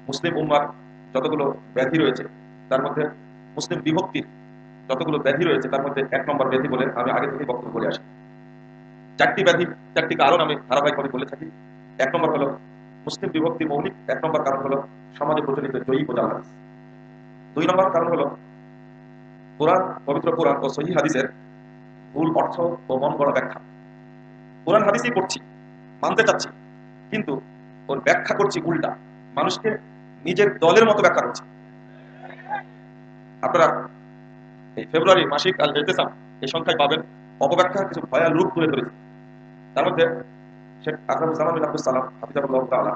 মুসলিম উম্মার যতগুলো ব্যাধি রয়েছে তার মধ্যে মুসলিম বিভক্তির যতগুলো ব্যাধি রয়েছে তার মধ্যে 1 নম্বর ব্যাধি বলে আমি আগে থেকে বক্তব্য বলে আসি। 4টি ব্যাধি, 4টি কারণ আমি ধারাবাহিকভাবে বলে থাকি। 1 নম্বর হলো মুসলিম বিভক্তি মৌলিক 1 নম্বর কারণ হলো সমাজে প্রচলিত জয়ী ও জাল হাদিস। 2 নম্বর কারণ হলো কোরআন, পবিত্র কোরআন ও সহিহ হাদিসের ভুল অর্থ ও মন গড়া ব্যাখ্যা। কোরআন হাদিসই পড়ছি, মানতে চাচ্ছি, কিন্তু ওর ব্যাখ্যা করছি উল্টা, মানুষকে নিজের দলের মতো ব্যাখ্যা করছি। আপনারা এই ফেব্রুয়ারি মাসিক আল ইতিসাম এই সংখ্যায় পাবেন অপব্যাখ্যা কিছু ভয়াল রূপ তুলে ধরেছে। তার মধ্যে শেখ আকরামুজ্জামান বিন আব্দুস সালাম হাফিজাহুল্লাহ তাআলা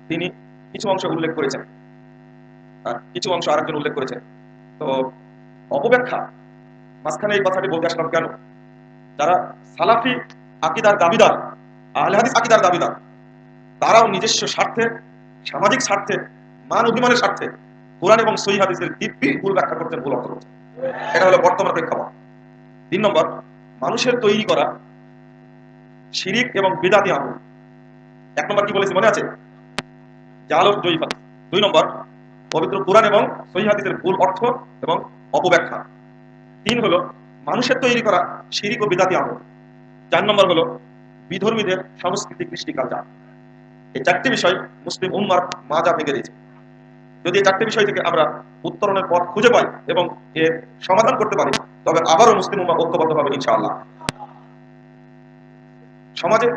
তিনি কিছু অংশ উল্লেখ করেছেন আর কিছু অংশ আরেকজন উল্লেখ করেছেন। তো অপব্যাখ্যা মাঝখানে এই কথাটি বলতে আসলাম কেন? যারা সালাফি আকীদার দাবিদার, আহলে হাদিস আকীদার দাবিদার, তারাও নিজস্ব স্বার্থে, সামাজিক স্বার্থে, মান অভিমানের স্বার্থে কোরআন এবং সহিহ হাদিসের দিব্যি ভুল ব্যাখ্যা করতেন, ভুল অর্থ করছেন। এটা হলো বর্তমান প্রেক্ষাপট। 3 নম্বর, মানুষের তৈরি করা শিরিক এবং বিদআতি আমল। 1 নম্বর কি বলেছি মনে আছে? জাহালত জয়ীফা। 2 নম্বর, পবিত্র কোরআন এবং সহিহ হাদিসের ভুল অর্থ এবং অপব্যাখ্যা। 3 হলো মানুষের তৈরি করা শিরিক ও বিদআতি আমল। 4 নম্বর হলো বিধর্মীদের সংস্কৃতি, কৃষ্টি, কালচার। এই 4টি বিষয় মুসলিম উম্মার মাজা ভেঙে দিয়েছে। যদি এই 4টি বিষয় থেকে আমরা উত্তরণের পথ খুঁজে পাই এবং এর সমাধান করতে পারি, তবে আবারও মুসলিম উম্মাহ ঐক্যবদ্ধ হবে ইনশাআল্লাহ। সমাজে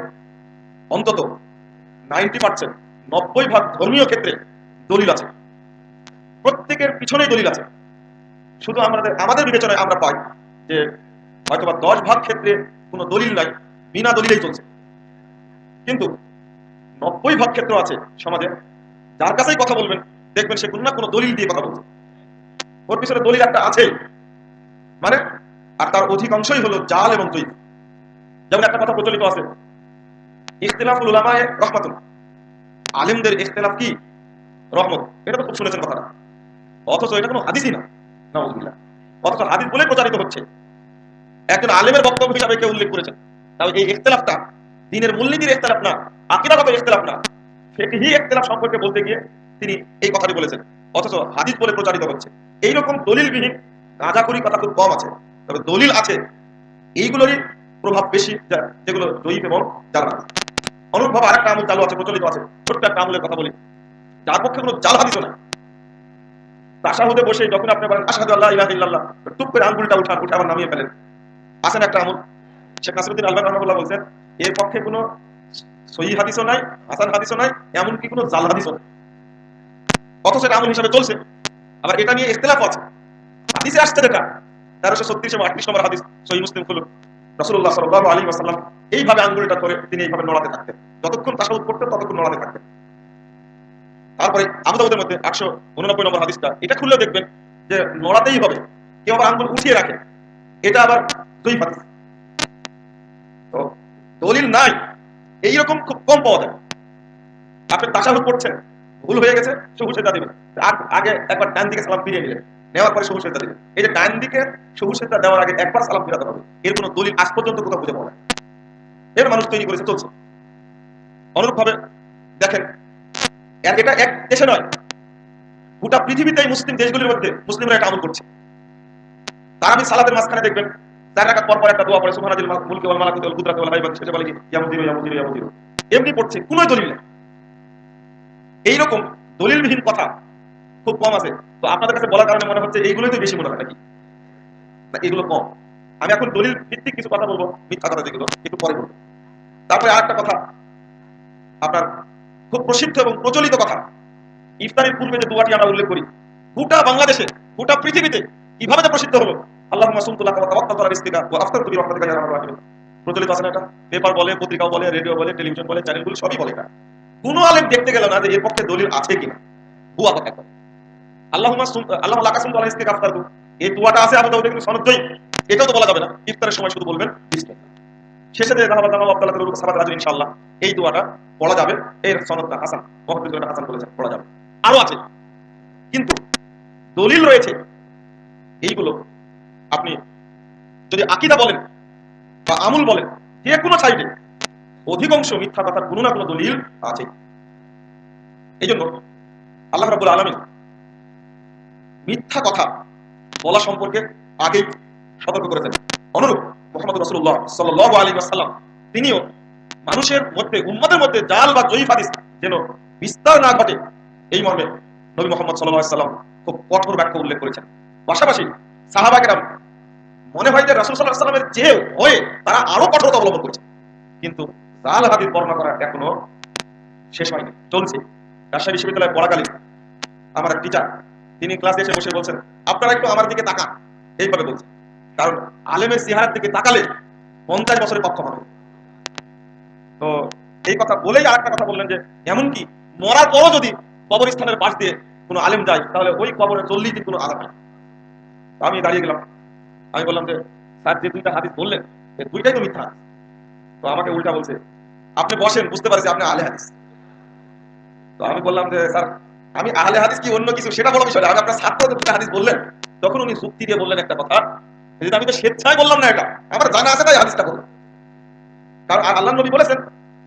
অন্তত 90%, 90% ধর্মীয় ক্ষেত্রে দলিল আছে, প্রত্যেকের পিছনেই দলিল আছে। শুধু আমাদের বিবেচনায় আমরা পাই যে হয়তোবা 10 ভাগ ক্ষেত্রে কোনো দলিল নাই, বিনা দলিলেই চলছে। কিন্তু 90 ভাগ ক্ষেত্র আছে সমাজে, যার কাছেই কথা বলবেন দেখবেন সে কোনো না কোনো দলিল দিয়ে কথা বলছে। ওর পিছনে দলিল একটা আছে মানে, আর তার অধিকাংশই হলো জাল এবং জয়ীফ। যেমন একটা কথা প্রচলিত আছে, ইখতিলাফুল উলামায়ে রাহমাতুন, আলেমদের ইখতিলাফ কি? রহমত। এটা তো খুব শুনেছেন কথাটা, অথচ এটা কোনো হাদিসই না, নাউযুবিল্লাহ। অথচ হাদিস বলে প্রচারিত হচ্ছে। একজন আলেমের বক্তব্য হিসাবে কেউ উল্লেখ করেছেন। তাহলে এই ইখতিলাফটা দ্বীনের মূলনীতির ইখতিলাফ না, আকীদাগত ইখতিলাফ না, ফিকহি ইখতিলাফ সম্পর্কে বলতে গিয়ে তিনি এই কথাটি বলেছেন, অথচ হাদিস বলে প্রচারিত হচ্ছে। এইরকম দলিলবিহীন গাঁজাখুরি কথা খুব কম আছে, তবে দলিল আছে, এইগুলোরই প্রভাব বেশি, যেগুলো জয়ীফ এবং জাল হাদিস। অনুরূপভাবে আরেকটা আমল চালু আছে, প্রচলিত আছে, ছোট্ট একটা আমলের কথা বলি, যার পক্ষে কোনো জাল হাদিসও না। তাশাহুদে বসে যখন আপনি বলেন আশহাদু আল্লা ইলাহা ইল্লাল্লাহ, টুপ করে আঙ্গুলটা উঠে আবার নামিয়ে ফেলেন, আসেন একটা আমল। শেখ নাসিরউদ্দিন আলবানী রাহমাহুল্লাহ বলছেন এর পক্ষে কোনো সহিহ হাদিসও নাই, হাসান হাদিসও নাই, এমনকি কোনো জাল হাদিসও নাই, অথচ এটা আমল হিসাবে চলছে। আবার এটা নিয়ে ইখতিলাফ আছে। হাদিসে আসছে যেটা 1336 এবং 38 নম্বর হাদিস সহিহ মুসলিম খুলুন, রাসূলুল্লাহ সাল্লাল্লাহু আলাইহি ওয়াসাল্লাম এইভাবে আঙ্গুলটা ধরে তিনি এইভাবে নড়াতে থাকতেন, যতক্ষণ তাশাহুদ করতেন ততক্ষণ নড়াতে থাকতেন। তারপরে আবু দাউদের মধ্যে 889 নম্বর হাদিসটা, এটা খুললেও দেখবেন যে নড়াতেই হবে, কেউ আবার আঙ্গুল উঠিয়ে রাখে, এটা আবার দুই হাদিস। তো দলিল নাই, এইরকম খুব কম পাওয়া যায়। আপনি তাশাহুদ পড়ছেন, ভুল হয়ে গেছে, সবু সেজদা দিবেন, আগে একবার ডান দিকে সালাম ফিরিয়ে নিলেন, নেওয়ার পরে সবু সেজদা দিবেন। এই যে ডান দিকে সবু সেজদা দেওয়ার আগে একবার সালাম ফিরাতে হবে, এর কোনো দলিল আজ পর্যন্ত কোথাও খুঁজে পাওয়া যায়? এর মানুষ তৈরি করেছে, চলছে। অনুরূপভাবে দেখেন, এটা এক দেশে নয়, গোটা পৃথিবীতে মুসলিম দেশগুলির মধ্যে মুসলিমরা এটা আমল করছে। তারাবি সালাতের মাঝখানে দেখবেন 4 রাকাত পর পর একটা দোয়া পড়ে, সুবহানাল মুলকি ওয়াল মালাকুতি ওয়াল কুদরাতি ওয়াল হাইবাত, শেষে বলে কি ইয়া মুজিরু ইয়া মুজিরু ইয়া মুজিরু, এমনি পড়ছে, কোনো দলিল নেই। এইরকম দলিলবিহীন কথা খুব কম আছে। তো আপনাদের কাছে বলার কারণে মনে হচ্ছে এইগুলোই তো বেশি মনে হয় নাকি? না, এগুলো কম। আমি এখন দলিল ভিত্তিক কিছু কথা বলবো, মিথ্যা কথা যেগুলো একটু পরে বলবো। তারপরে আরেকটা কথা, আপনার খুব প্রসিদ্ধ এবং প্রচলিত কথা, ইফতারের পূর্বে যে দোয়াটি আমরা উল্লেখ করি, গোটা বাংলাদেশে, গোটা পৃথিবীতে কিভাবে যে প্রসিদ্ধ হলো, আল্লাহুম্মা সুমতু লাকা ওয়া তাওয়াক্কালতু আলা রিজকিকা ওয়া আফতারতু বিরহমাতিকা ইয়া আরহামার রাহিমিন। প্রচলিত আছে না এটা? পেপার বলে, পত্রিকাও বলে, রেডিও বলে, টেলিভিশন বলে, চ্যানেলগুলো সবই বলে এটা। কোন আলেম দেখতে গেল না যে এর পক্ষে দলিল আছে কিনা, হুয়া কথা এখন। আল্লাহুম্মা লাকা সুমতু আলা রিজকিকা আফতারতু, এই দোয়াটা আছে আবু দাউদে কিন্তু সনদ জয়ীফ, এটাও তো বলা যাবে না। ইফতারের সময় শুধু বলবেন বিসমিল্লাহ, শেষে যে যাহাবা তাআলা আব্দালাতুল রুকুস সাবাত রাজু ইনশাআল্লাহ, এই দোয়াটা পড়া যাবে। এর সনদটা হাসান, মুহাদ্দিসরা হাসান বলেছেন, পড়া যাবে। আরো আছে, কিন্তু দলিল রয়েছে এইগুলো আপনি যদি আকীদা বলেন বা আমল বলেন, যে কোনো সাইডে অধিকাংশ মিথ্যা কথার কোনো না কোনো দলিল আছে। এই জন্য আল্লাহ রাব্বুল আলামিন মিথ্যা কথা বলা সম্পর্কে আগেই সতর্ক করেছেন। অনুরূপ মুহাম্মদ রাসূলুল্লাহ সাল্লাল্লাহু আলাইহি ওয়াসাল্লাম তিনিও মানুষের মধ্যে উম্মতের মধ্যে জাল বা জয়ীফ হাদিস যেন বিস্তার না ঘটে এই মর্মে নবী মুহাম্মদ সাল্লাল্লাহু আলাইহি ওয়াসাল্লাম খুব কঠোর বাক্য উল্লেখ করেছেন। পাশাপাশি সাহাবা কেরাম মনে হয় যে রাসূল সাল্লাল্লাহু আলাইহি ওয়াসাল্লামের চেয়ে হয়ে তারা আরো কঠোরতা অবলম্বন করেছে, কিন্তু জাল হাদিস বর্ণনা করা এখনো শেষ হয়নি, চলছে। রাজশাহী বিশ্ববিদ্যালয়ে পড়াকালীন আমার এক টিচার তিনি ক্লাসে এসে বসে বলছেন, আপনারা একটু আমার দিকে তাকান, এইভাবে বলছেন, কারণ আলেমের চেহারার দিকে তাকালে 50 বছরের পক্ষ হবে। তো এই কথা বলেই আর একটা কথা বললেন যে এমনকি মরার পরও যদি কবরস্থানের পাশ দিয়ে কোনো আলেম যায় তাহলে ওই কবরে চললেই কিন্তু কোনো আলাপ হয়। আমি দাঁড়িয়ে গেলাম, আমি বললাম যে স্যার যে দুইটা হাদিস বললেন এই দুইটাই তো মিথ্যা। তো আমাকে উল্টা বলছে, আপনি বসেন, বুঝতে পারছি আপনি আহলে হাদিস। তো আমি বললাম যে স্যার আমি আহলে হাদিস কি অন্য কিছু সেটা বড় বিষয় না, আমি আপনার ছাত্রদের দুটো হাদিস বললেন। তখন উনি যুক্তি দিয়ে বললেন একটা কথা, যেটা আমি তো স্বেচ্ছায় বললাম না, এটা আমার জানা আছে তাই হাদিসটা বললাম। কারণ আল্লাহ নবী বলেছেন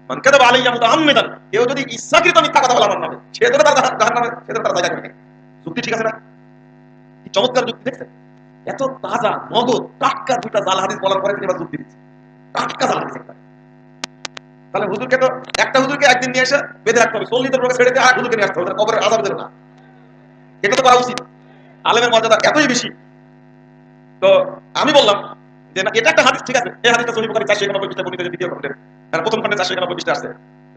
মান কাযাবা আলাইয়া মুতাআম্মিদান, কেউ যদি ইচ্ছাকৃত মিথ্যা কথা বলে আমার নামে সে তো তার জাহান্নামে, সে তো তার জায়গা করে। যুক্তি ঠিক আছে না? কি চমৎকার যুক্তি দেখছেন? এত তাজা নগদ টাটকা দুইটা জাল হাদিস বলার পরে তিনি আবার যুক্তি দিচ্ছেন, টাটকা জাল হাদিস একটা। তাহলে হুজুরকে তো একটা হুজুরকে একদিন নিয়ে এসে বেঁধে রাখতে হবে, 40 লোকে ছেড়ে দিয়ে আর হুজুরকে নিয়ে আসতে হবে, কবরের আযাব দেবে না। এটা তো করা উচিত, আলেমের মর্যাদা এতই বেশি। তো আমি বললাম যে না, এটা একটা হাদিস ঠিক আছে, এই হাদিসটা সহিহ বুখারী 491 পৃষ্ঠা বর্ণিত, দ্বিতীয় খণ্ডে আর প্রথম খণ্ডে 491 পৃষ্ঠা আছে।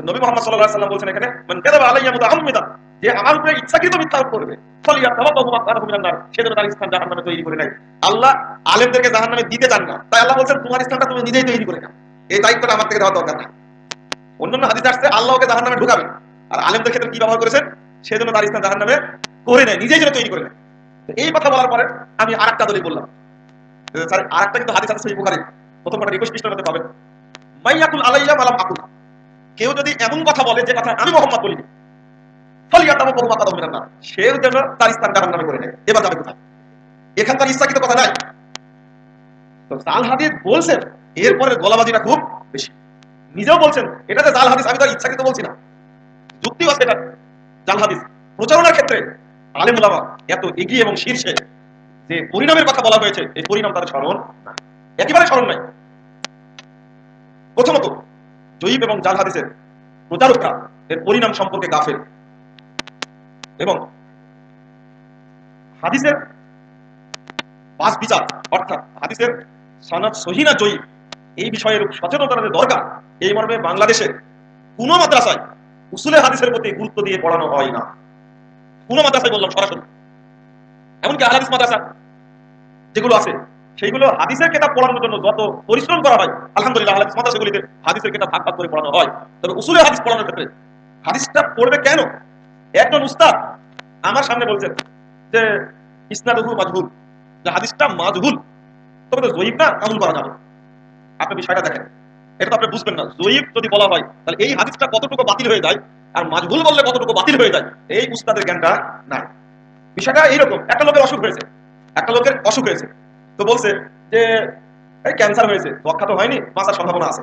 নবী মুহাম্মদ সাল্লাল্লাহু আলাইহি ওয়াসাল্লাম বলছেন এখানে মান কাযাবা আলাইয়া মুতাআম্মিদান, যে আমার উপরে ইচ্ছাকৃত মিথ্যা আরোপ করবে, ফালিয়াতাওয়াক্কাহু মাকানাহু মিনান নার, সে যেন তার স্থান জাহান্নামে তৈরি করে নেয়। আল্লাহ আলেমদেরকে জাহান্নামে দিতে চান না, তাই আল্লাহ বলছেন তোমার স্থানটা তুমি নিজেই তৈরি করে নাও, এই দায়িত্বটা আমার থেকে দেওয়া দরকার না। অন্যান্য হাদিসে আসছে আল্লাহকে জাহান্নামে ঢুকাবে, আর আলেমদের ক্ষেত্রে কি ব্যবহার করেছেন, সেজন্য তার স্থান জাহান্নামে করে নেয়, নিজেই যেন তৈরি করে নেয়। এই কথা বলার পরে আমি আরেকটা দলিল বললাম, স্যার আরেকটা কিন্তু হাদিস আছে সহিহ বুখারী প্রথম খণ্ডে 21 পৃষ্ঠার মধ্যে পাবেন, মাইয়াকুল আলাইয়া মালাম আকুল, কেউ যদি এমন কথা বলে যে কথা আমি মুহাম্মদ বলিনি, ফালিয়াতাওয়াক্কাহু মাকানাহু মিনান নার, সে যেন তার স্থান জাহান্নামে করে নেয়। এবার যাবে কোথায়? এখানকার ইচ্ছাকৃত কথা নাই। তো জাল হাদিস বলছেন, এরপরে গলাবাজিটা খুব বেশি। নিজেও বলছেন এটা যে জাল হাদিস, আমি তার ইচ্ছাকৃত বলছি না, যুক্তিও আছে এটা। জাল হাদিস প্রচারণার ক্ষেত্রে আলেম ওলামা এত এগিয়ে এবং শীর্ষে যে পরিণামের কথা বলা হয়েছে, এই পরিণাম তাদের স্মরণ না, একেবারে স্মরণ নাই। প্রথমত জয়ীব এবং জাল হাদিসের প্রচারকরা এর পরিণাম সম্পর্কে গাফেল, এবং হাদিসের বাস বিচার অর্থাৎ হাদিসের সনদ সহিহ না জয়ীব এই বিষয়ের সচেতনতা দরকার। এই মর্মে বাংলাদেশের কোন মাদ্রাসায় উসুলে হাদিসের প্রতি গুরুত্ব দিয়ে পড়ানো হয় না, কোন মাদ্রাসায় বললাম সরাসরি। এমনকি আহলে হাদিস মাদ্রাসা যেগুলো আছে সেইগুলো হাদিসের কিতাব পড়ানোর জন্য যত পরিশ্রম করা হয়, আলহামদুলিল্লাহ আহলে হাদিস মাদ্রাসাগুলিতে হাদিসের কিতাব ভাগ ভাগ করে পড়ানো হয়। তবে উসুলে হাদিস পড়ানোর ক্ষেত্রে হাদিসটা পড়বে কেন? একজন উস্তাদ আমার সামনে বলছেন যে ইসনাদুহু মাজহুল, যে হাদিসটা মাজহুল, তবে তো জয়ীব না, আমল করা যাবে। আপনি বিষয়টা দেখেন, এটা তো আপনি বুঝবেন না। জয়ীব যদি বলা হয় তাহলে এই হাদিসটা কতটুকু বাতিল হয়ে যায়, আর মাজহুল বললে কতটুকু বাতিল হয়ে যায়, এই উস্তাদের জ্ঞানটা নাই। বিষয়টা এইরকম, একটা লোকের অসুখ হয়েছে, তো বলছে যে এই ক্যান্সার হয়েছে, যক্ষা তো হয়নি, বাঁচার সম্ভাবনা আছে।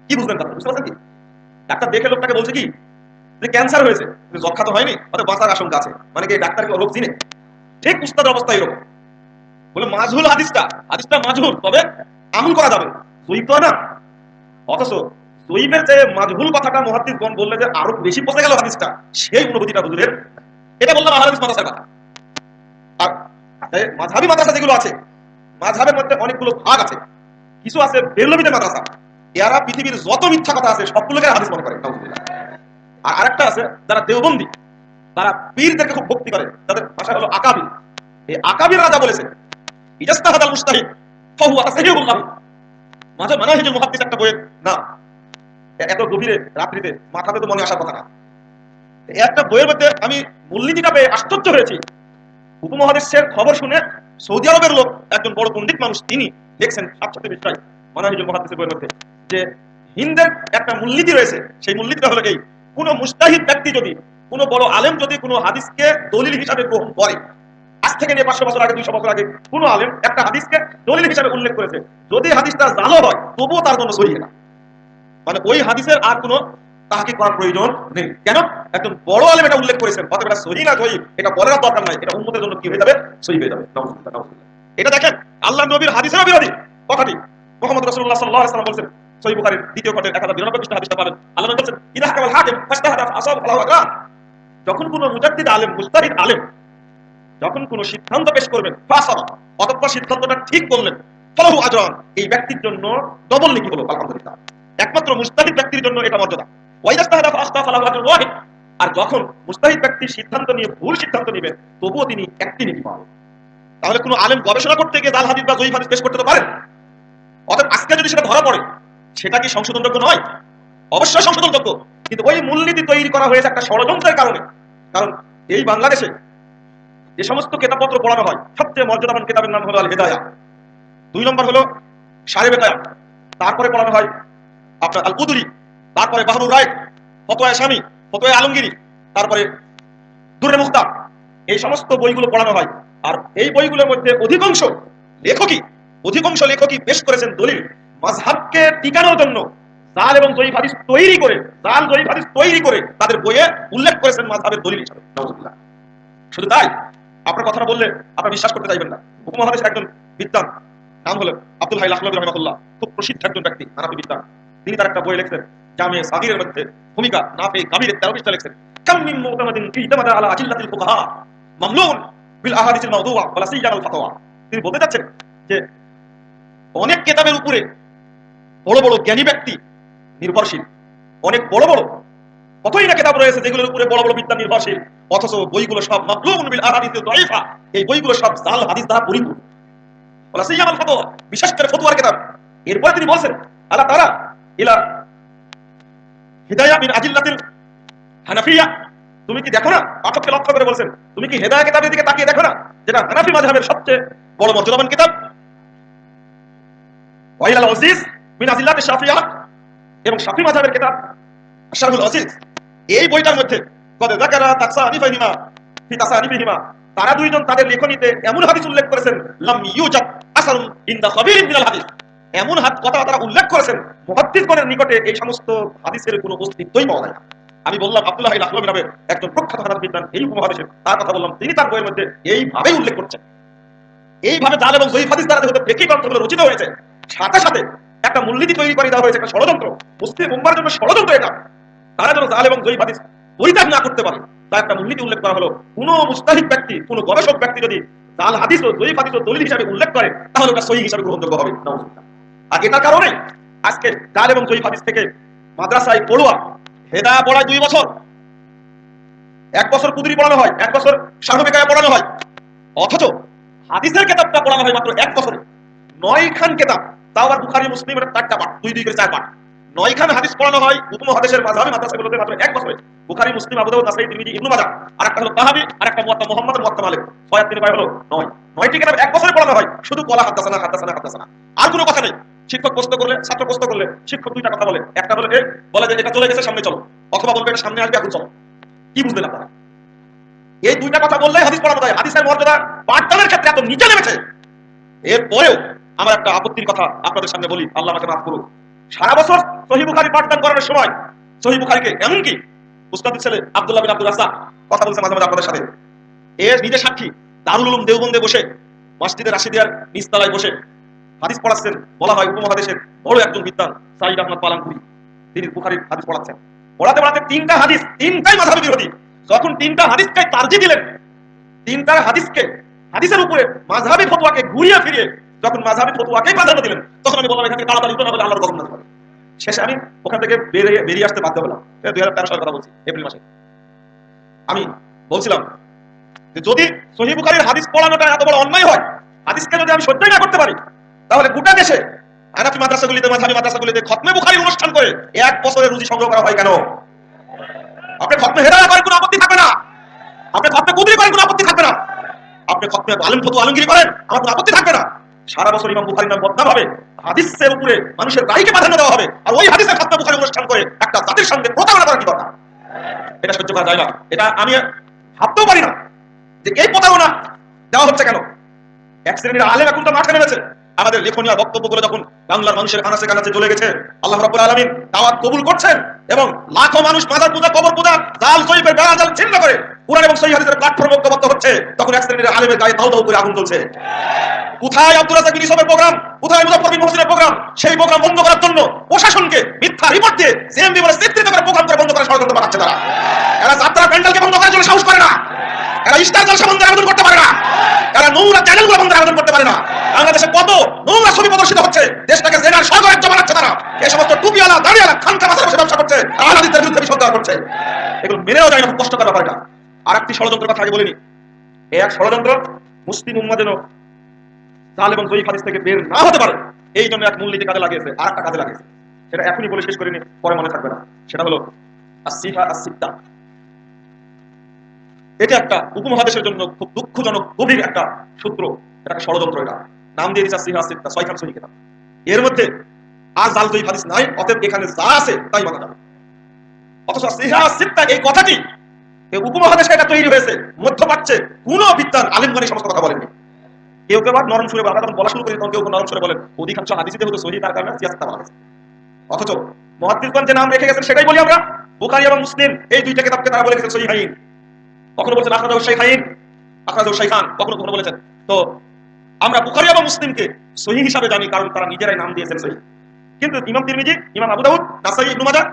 কি বুঝলেন তাহলে? বুঝতে পারছেন কি? ডাক্তার দেখে লোকটাকে বলছে কি যে ক্যান্সার হয়েছে, যক্ষা তো হয়নি, অর্থাৎ বাঁচার আশঙ্কা আছে। মানে কি ডাক্তার কি রোগ চিনে? ঠিক উস্তাদের অবস্থা এরকম। বলে মাজহুল হাদিসটা মাজহুল, তবে আমল করা যাবে, জয়ীব তো না। অথচ জয়ীবের চেয়ে মাজহুল কথাটা মুহাদ্দিসগণ বললে যে আরো বেশি পচে গেল হাদিসটা, সেই অনুভূতিটা হুজুরের। এটা বললাম আহলে হাদিস মাদ্রাসার কথা। আর মাযহাবী মাদ্রাসা যেগুলো আছে, মাযহাবের মধ্যে অনেকগুলো ভাগ আছে। কিছু আছে বেরলভীতে মাদ্রাসা, এরা পৃথিবীর যত মিথ্যা কথা আছে সবগুলোকে হাদিস মনে করে। আর আরেকটা আছে যারা দেওবন্দি, তারা পীরদেরকে খুব ভক্তি করে, তাদের ভাষা হলো আকাবির। এই আকাবির রাজা বলেছে ইজাস্তাহাদাল মুস্তাহিদ ফাহুয়া তাসহিহুল্লাহ। মানাহিজুল মুহাদ্দিস একটা বইয়ের নাম। এত গভীরে রাত্রিতে মাথাতে তো মনে আসার কথা না। একটা বইয়ের মধ্যে আমি মূলনীতিটা পেয়ে আশ্চর্য হয়েছি। উপমহাদেশের খবর শুনে সৌদি আরবের লোক, একজন বড় পণ্ডিত মানুষ, তিনি দেখছেন ৭০০ পৃষ্ঠায় মানাহিজুল মুহাদ্দিসের বইয়ের মধ্যে যে হিন্দের একটা মূলনীতি রয়েছে। সেই মূলনীতিটা হলো এই, কোন মুস্তাহিদ ব্যক্তি যদি, কোন বড় আলেম যদি কোনো হাদিসকে দলিল হিসাবে গ্রহণ করে, আজ থেকে নিয়ে 500 বছর আগে, 200 বছর আগে কোন আলেম একটা হাদিসকে দলিল হিসাবে উল্লেখ করেছে, যদি হাদিসটা জাল হয় তবুও তার জন্য সহিহ না। মানে ওই হাদিসের আর কোনো তাহাকে করার প্রয়োজন নেই। কেন? একজন বড় আলেম এটা উল্লেখ করেছেন, অতএব এটা সহিহ না জয়ীফ এটা বলার দরকার নাই, এটা উম্মতের জন্য কি হয়ে যাবে? সহিহ হয়ে যাবে। নাউজুবিল্লাহ, নাউজুবিল্লাহ। এটা দেখেন আল্লাহ নবীর হাদিসের বিরোধী কথাটি। মুহাম্মদ রাসূলুল্লাহ সাল্লাল্লাহু আলাইহি ওয়াসাল্লাম বলেছেন, সহিহ বুখারীর দ্বিতীয় খণ্ডের 1092 পৃষ্ঠা হাদিসটা পাবেন। আল্লাহ নবী বলেছেন, ইযা হাকামাল হাকিম ফাজতাহাদা ফাসাবা ফালাহু আজরান। যখন কোন মুজাদ্দিদ আলেম, মুজতাহিদ আলেম যখন কোন সিদ্ধান্ত পেশ করবেন, ফাসাবা অতঃপর সিদ্ধান্তটা ঠিক করলেন, ফালাহু আজরান এই ব্যক্তির জন্য ডবল নেকি হলো, আলহামদুলিল্লাহ। একমাত্র মুজতাহিদ ব্যক্তির জন্য এটা মর্যাদা। ওয়া ইযা ইজতাহাদা ফাআখতা ফালাহু আজরুন ওয়াহিদ। আর যখন মুজতাহিদ ব্যক্তি সিদ্ধান্ত নিয়ে ভুল সিদ্ধান্ত নেবেন, তবুও তিনি একটি নেকি পাবেন। তাহলে কোন আলেম গবেষণা করতে গিয়ে জাল হাদিস বা জয়ীফ হাদিস পেশ করতে তো পারেন। অতএব আজকে যদি সেটা ধরা পড়ে, সেটা কি সংশোধনযোগ্য নয়? অবশ্যই সংশোধনযোগ্য, কিন্তু ওই মূলনীতি তৈরি করা হয়েছে একটা ষড়যন্ত্রের কারণে। কারণ এই বাংলাদেশে যে সমস্ত কিতাবপত্র পড়ানো হয়, সবচেয়ে মর্যাদাবান কিতাবের নাম হলো আল হিদায়া, 2 নম্বর হলো শারে বেকায়া, তারপরে পড়ানো হয় আপনার আল কুদুরি, তারপরে বাহরুর রায়, ফতোয়া শামী, ফতোয়া আলমগিরি, তারপরে দুররে মুখতার। এই সমস্ত বইগুলো পড়ানো হয়। আর এই বইগুলোর মধ্যে অধিকাংশ লেখকই পেশ করেছেন দলিল মাযহাবকে টিকানোর জন্য। জাল এবং জয়ীফ হাদিস তৈরি করে তাদের বইয়ে উল্লেখ করেছেন মাযহাবের দলিল হিসেবে। নাউজুবিল্লাহ। শুধু তাই, আপনার কথাটা বললে আপনারা বিশ্বাস করতে চাইবেন না। উপমহাদেশের একজন বিদ্বান, নাম হলো আব্দুল হাই লাহলাবী রাহিমাহুল্লাহ, খুব প্রসিদ্ধ একজন ব্যক্তি, হানাফি বিদ্বান। তিনি তার একটা বই লিখছেন, জামে সাগীরের মধ্যে ভূমিকা নাফে কাবীরের 13 পৃষ্ঠা লিখছেন, কাম মিন মুতামাদিন ইতামাদা আলা আজিল্লাতিল ফুকাহা মামলুন বিল আহাদিসিল মাওদুআ ওয়া লা সিয়ামাল ফাতওয়া। তিনি বলতে চাচ্ছেন যে অনেক কিতাবের উপরে বড় বড় জ্ঞানী ব্যক্তি নির্ভরশীল, অনেক বড় বড় কতই না কিতাব রয়েছে যেগুলোর উপরে বড় বড় বিদ্বান নির্ভরশীল, অথচ বইগুলো সব মামলুন বিল আহাদিসিল দাঈফা, এই বইগুলো সব জাল হাদিস দ্বারা পরিপূর্ণ। ওয়া লা সিয়ামাল ফাতওয়া, বিশেষ করে ফতোয়ার কিতাব। এরপরে তিনি বলেন, আল্লাহ তাআলা ইলা হিদায়া মিন আজিল্লাতিল হানাফিয়া, তুমি কি দেখো না, পাঠককে লক্ষ্য করে বলছেন, তুমি কি হিদায়া কিতাবের দিকে তাকিয়ে দেখো না, যেটা হানাফি মাযহাবের সবচেয়ে বড় মর্যাদাবান কিতাব। ওয়া ইলাল আজিজ মিন আজিল্লাতিশ শাফিয়া, এবং শাফি মাযহাবের কিতাব শারহুল আজিজ। এই বইটার মধ্যে কদ যাকারা তাকসানিফিহিমা ফি তাসানিফিহিমা, তারা দুইজন তাদের লেখনীতে এমন হাদিস উল্লেখ করেছেন, লাম ইউজাদ আসারুন ইনদা খাবীরিন মিনাল হাদিস, এমন কথা তারা উল্লেখ করেছেন মুহাদ্দিসগণের নিকটে এই সমস্ত হাদিসের কোনো অস্তিত্বই পাওয়া যায় না। আমি বললাম আব্দুল্লাহ আল আখলাবী নামে একজন প্রখ্যাত হানাফি বিদ্বান এই উপমহাদেশের, তার কথা বললাম, তিনি তার বইয়ের মধ্যে এইভাবেই উল্লেখ করছেন। এইভাবে জাল এবং জয়ীফ হাদিস দ্বারা যেহেতু ফিকহি গ্রন্থগুলো রচিত হয়েছে, সাথে সাথে একটা মূলনীতি তৈরি করে দেওয়া হয়েছে, একটা ষড়যন্ত্র, মুসলিম উম্মার জন্য ষড়যন্ত্র এটা। তারা যেন জাল এবং জয়ীফ হাদিস পরিত্যাগ না করতে পারে, তার একটা মূলনীতি উল্লেখ করা হলো। কোন মুজতাহিদ ব্যক্তি, কোন গবেষক ব্যক্তি যদি জাল হাদিস ও জয়ীফ হাদিস ও দলিল হিসাবে উল্লেখ করে, তাহলে ওটা সহিহ হিসাবে গ্রহণযোগ্য হবে। নাউজুবিল্লাহ। আর এটার কারণে আজকে জাল এবং জয়ীফ হাদিস থেকে মাদ্রাসায় পড়ুয়া হেদায়া পড়ায় 2 বছর, 1 বছর কুদরি পড়ানো হয়, 1 বছর শারহু বেকায়া পড়ানো হয়, অথচ হাদিসের কিতাবটা পড়ানো হয় মাত্র 1 বছরে। 9 খান কিতাব, তাও আবার বুখারী মুসলিমের 4টা পাঠ, 2 করে 4 পাঠ, 9 খান হাদিস পড়ানো হয় উপমহাদেশের মাযহাবী মাদ্রাসাগুলোতে মাত্র 1 বছরে। বুখারী, মুসলিম, আবু দাউদ, নাসাঈ, তিরমিজি, ইবনে মাজাহ, আর একটা হলো তাহাবী, আর একটা মুওয়াত্তা মুহাম্মদ, মুওয়াত্তা মালিক, 6 আর 3 হলো 9। 9টি কিতাব 1 বছরে পড়ানো হয়, শুধু বলা হাদাসানা হাদাসানা হাদাসানা, আর কোনো কথা নেই। শিক্ষক প্রশ্ন করলে, ছাত্র প্রশ্ন করলে, শিক্ষক 2টা কথা বলে, একটা হলো বলে যে এটা চলে গেছে সামনে চলো, অথবা বলবে এটা সামনে আসবে এখন চলো। কি বুঝলেন আপনারা? এই 2টা কথা বললেই হাদিস পড়ানো যায়। হাদিসের মর্যাদা পাঠদানের ক্ষেত্রে এত নিচে নেমেছে। এরপরেও আমার একটা আপত্তির কথা আপনাদের সামনে বলি, আল্লাহ আমাকে মাফ করুন। সারা বছর সহিহ বুখারী পাঠদান করার সময় সহিহ বুখারীকে এমনকি উস্তাদের ছেলে আব্দুল্লাহ বিন আব্দুল রাজ্জাক কথা বলছে মাঝে মাঝে আপনাদের সাথে, এর নিজে সাক্ষী, দারুল উলুম দেওবন্দে বসে, মসজিদে রাশিদিয়ার নিচতলায় বসে হাদিস পড়াচ্ছেন। বলা হয় উপমহাদেশের বড় একজন বিদ্বান সাঈদ আহমদ পালানপুরি, তিনি বুখারীর হাদিস পড়াচ্ছেন। পড়াতে পড়াতে 3টা হাদিস, 3টাই মাযহাবী বিরোধী। যখন 3টা হাদিসকে তারজিহ দিলেন, 3টা হাদিসকে, হাদিসের উপরে মাযহাবী ফতোয়াকে ঘুরিয়ে ফিরিয়ে যখন মাযহাবী ফতোয়াকে প্রাধান্য দিলেন, তখন আমি বললাম এখানে তাড়াতাড়ি উঠো, না হলে আল্লাহর গজব নাযিল হবে। শেষে আমি ওখান থেকে বেরিয়ে আসতে বাধ্য হলাম। 2013 সালের কথা বলছি, এপ্রিল মাসে। আমি বলছিলাম যে যদি সহিহ বুখারীর হাদিস পড়ানোটা এত বড় অন্যায় হয়, হাদিসকে যদি আমি সহ্য না করতে পারি, তাহলে গোটা দেশে হানাফি মাদ্রাসাগুলিতে, মাযহাবী মাদ্রাসাগুলিতে খতমে বুখারীর অনুষ্ঠান করে 1 বছরের রুজি সংগ্রহ করা হয় কেন? আপনি খতমে হেদায়া করেন, কোনো আপত্তি থাকবে না। আপনি খতমে কুদরি করেন, কোনো আপত্তি থাকবে না। আপনি খতমে আলেম ফতোয়া আলমগিরি করেন, আমার কোনো আপত্তি থাকবে না। সারা বছর ইমাম বুখারীর নাম বদনাম হবে, হাদিসের উপরে মানুষের রায়কে প্রাধান্য দেওয়া হবে, আর ওই হাদিসের খতমে বুখারী অনুষ্ঠান করে একটা জাতির সঙ্গে প্রতারণা করা কি দরকার? এটা সহ্য করা যায় না। এটা আমি ভাবতেও পারি না যে এই প্রতারণা দেওয়া হচ্ছে কেন। এক শ্রেণীর আলেম এখন তো মাঠে নেমেছে। আমাদের লেখনীয় বক্তব্যগুলো যখন বাংলার মানুষের কানাচে কানাচে চলে গেছে, আল্লাহ রাব্বুল আলামিন দাওয়াত কবুল করছেন, এবং লাখো মানুষ মাজার পূজা কবর পূজা জাল জয়ীফের বেড়া জাল ছিন্ন করে কুরআন এবং সহিহ হাদিসের প্ল্যাটফর্ম ঐক্যবদ্ধ হচ্ছে, তখন এক শ্রেণীর আলেমের গায়ে দাউ দাউ করে আগুন জ্বলছে। কোথায় আব্দুর রাজ্জাক বিন ইউসুফের প্রোগ্রাম, কোথায় মুজাফফর বিন মুহসিনের প্রোগ্রাম? সেই প্রোগ্রাম বন্ধ করার জন্য প্রশাসনকে মিথ্যা রিপোর্ট দিয়ে সিএমবি বলে চিত্রিত করে প্রোগ্রাম করে বন্ধ করার ষড়যন্ত্র বানাচ্ছে তারা। এরা যাত্রা প্যান্ডেলকে বন্ধ করার জন্য সাহস করে না, এরা স্টার জলসা বন্ধের আবেদন করতে পারে না, এরা নোংরা চ্যানেলগুলো বন্ধের আবেদন করতে পারে না। বাংলাদেশে কত নোংরা ছবি প্রদর্শিত হচ্ছে, দেশটাকে জেনার স্বর্গরাজ্য বানাচ্ছে তারা। এই সমস্ত টুপিওয়ালা দাঁড়িয়ালা খানকা মাথার বসে ব্যবসা করছে, আহলাদিসদের বিরুদ্ধে বিসর্জন করছে। এগুলো মেনেও যায় না, খুব কষ্টকর ব্যাপার এটা। আর একটি ষড়যন্ত্রের কথা আগে বলিনি, এই এক ষড়যন্ত্র মুসলিম উম্মাহ যেন জাল এবং জয়ীফ হাদিস থেকে বের না হতে পারে, এই জন্য এক মূলনীতি কাজে লাগিয়েছে, আর একটা কাজে লাগিয়েছে, সেটা এখনই বলে শেষ করিনি, পরে মনে থাকবে না। সেটা হলো আসিফা আসিফতা। এটা একটা উপমহাদেশের জন্য খুব দুঃখজনক গভীর একটা সূত্র, এটা একটা ষড়যন্ত্র। এটা নাম দিয়ে দিচ্ছে আসিফা আসিফতা, 6 খান সহিহ কিতাব। এর মধ্যে আর জাল জয়ীফ হাদিস নাই, অতএব এখানে যা আছে তাই মানা যাবে। অথচ আসিফা আসিফতা এই কথাটি এই উপমহাদেশে এটা তৈরি হয়েছে, মধ্যপ্রাচ্যে কোন বিদ্যান আলেমগণ এই সমস্ত কথা বলেননি। কেউ কেউ নরম সুরে, আমরা যখন বলা শুরু করি তখন কেউ নরম সুরে বলেন, অধিকাংশ হাদিসে হতো সহিহ, তার কারণে সিয়াসতা বলা হয়েছে। অথচ মুহাদ্দিসগণ যে নাম রেখে গেছেন সেটাই বলি আমরা, বুখারী এবং মুসলিম এই দুইটা কিতাবকে তারা বলে গেছেন সহিহাইন। কখনো বলেছেন আখরাজাহু শাইখাইন, আখরাজাহু শাইখান, কখনো কখনো বলেছেন। তো আমরা বুখারী এবং মুসলিমকে সহিহ হিসাবে জানি, কারণ তারা নিজেরাই নাম দিয়েছেন সহিহ। কিন্তু ইমাম তিরমিজি, ইমাম আবু দাউদ, নাসাঈ, ইবনে মাজাহ,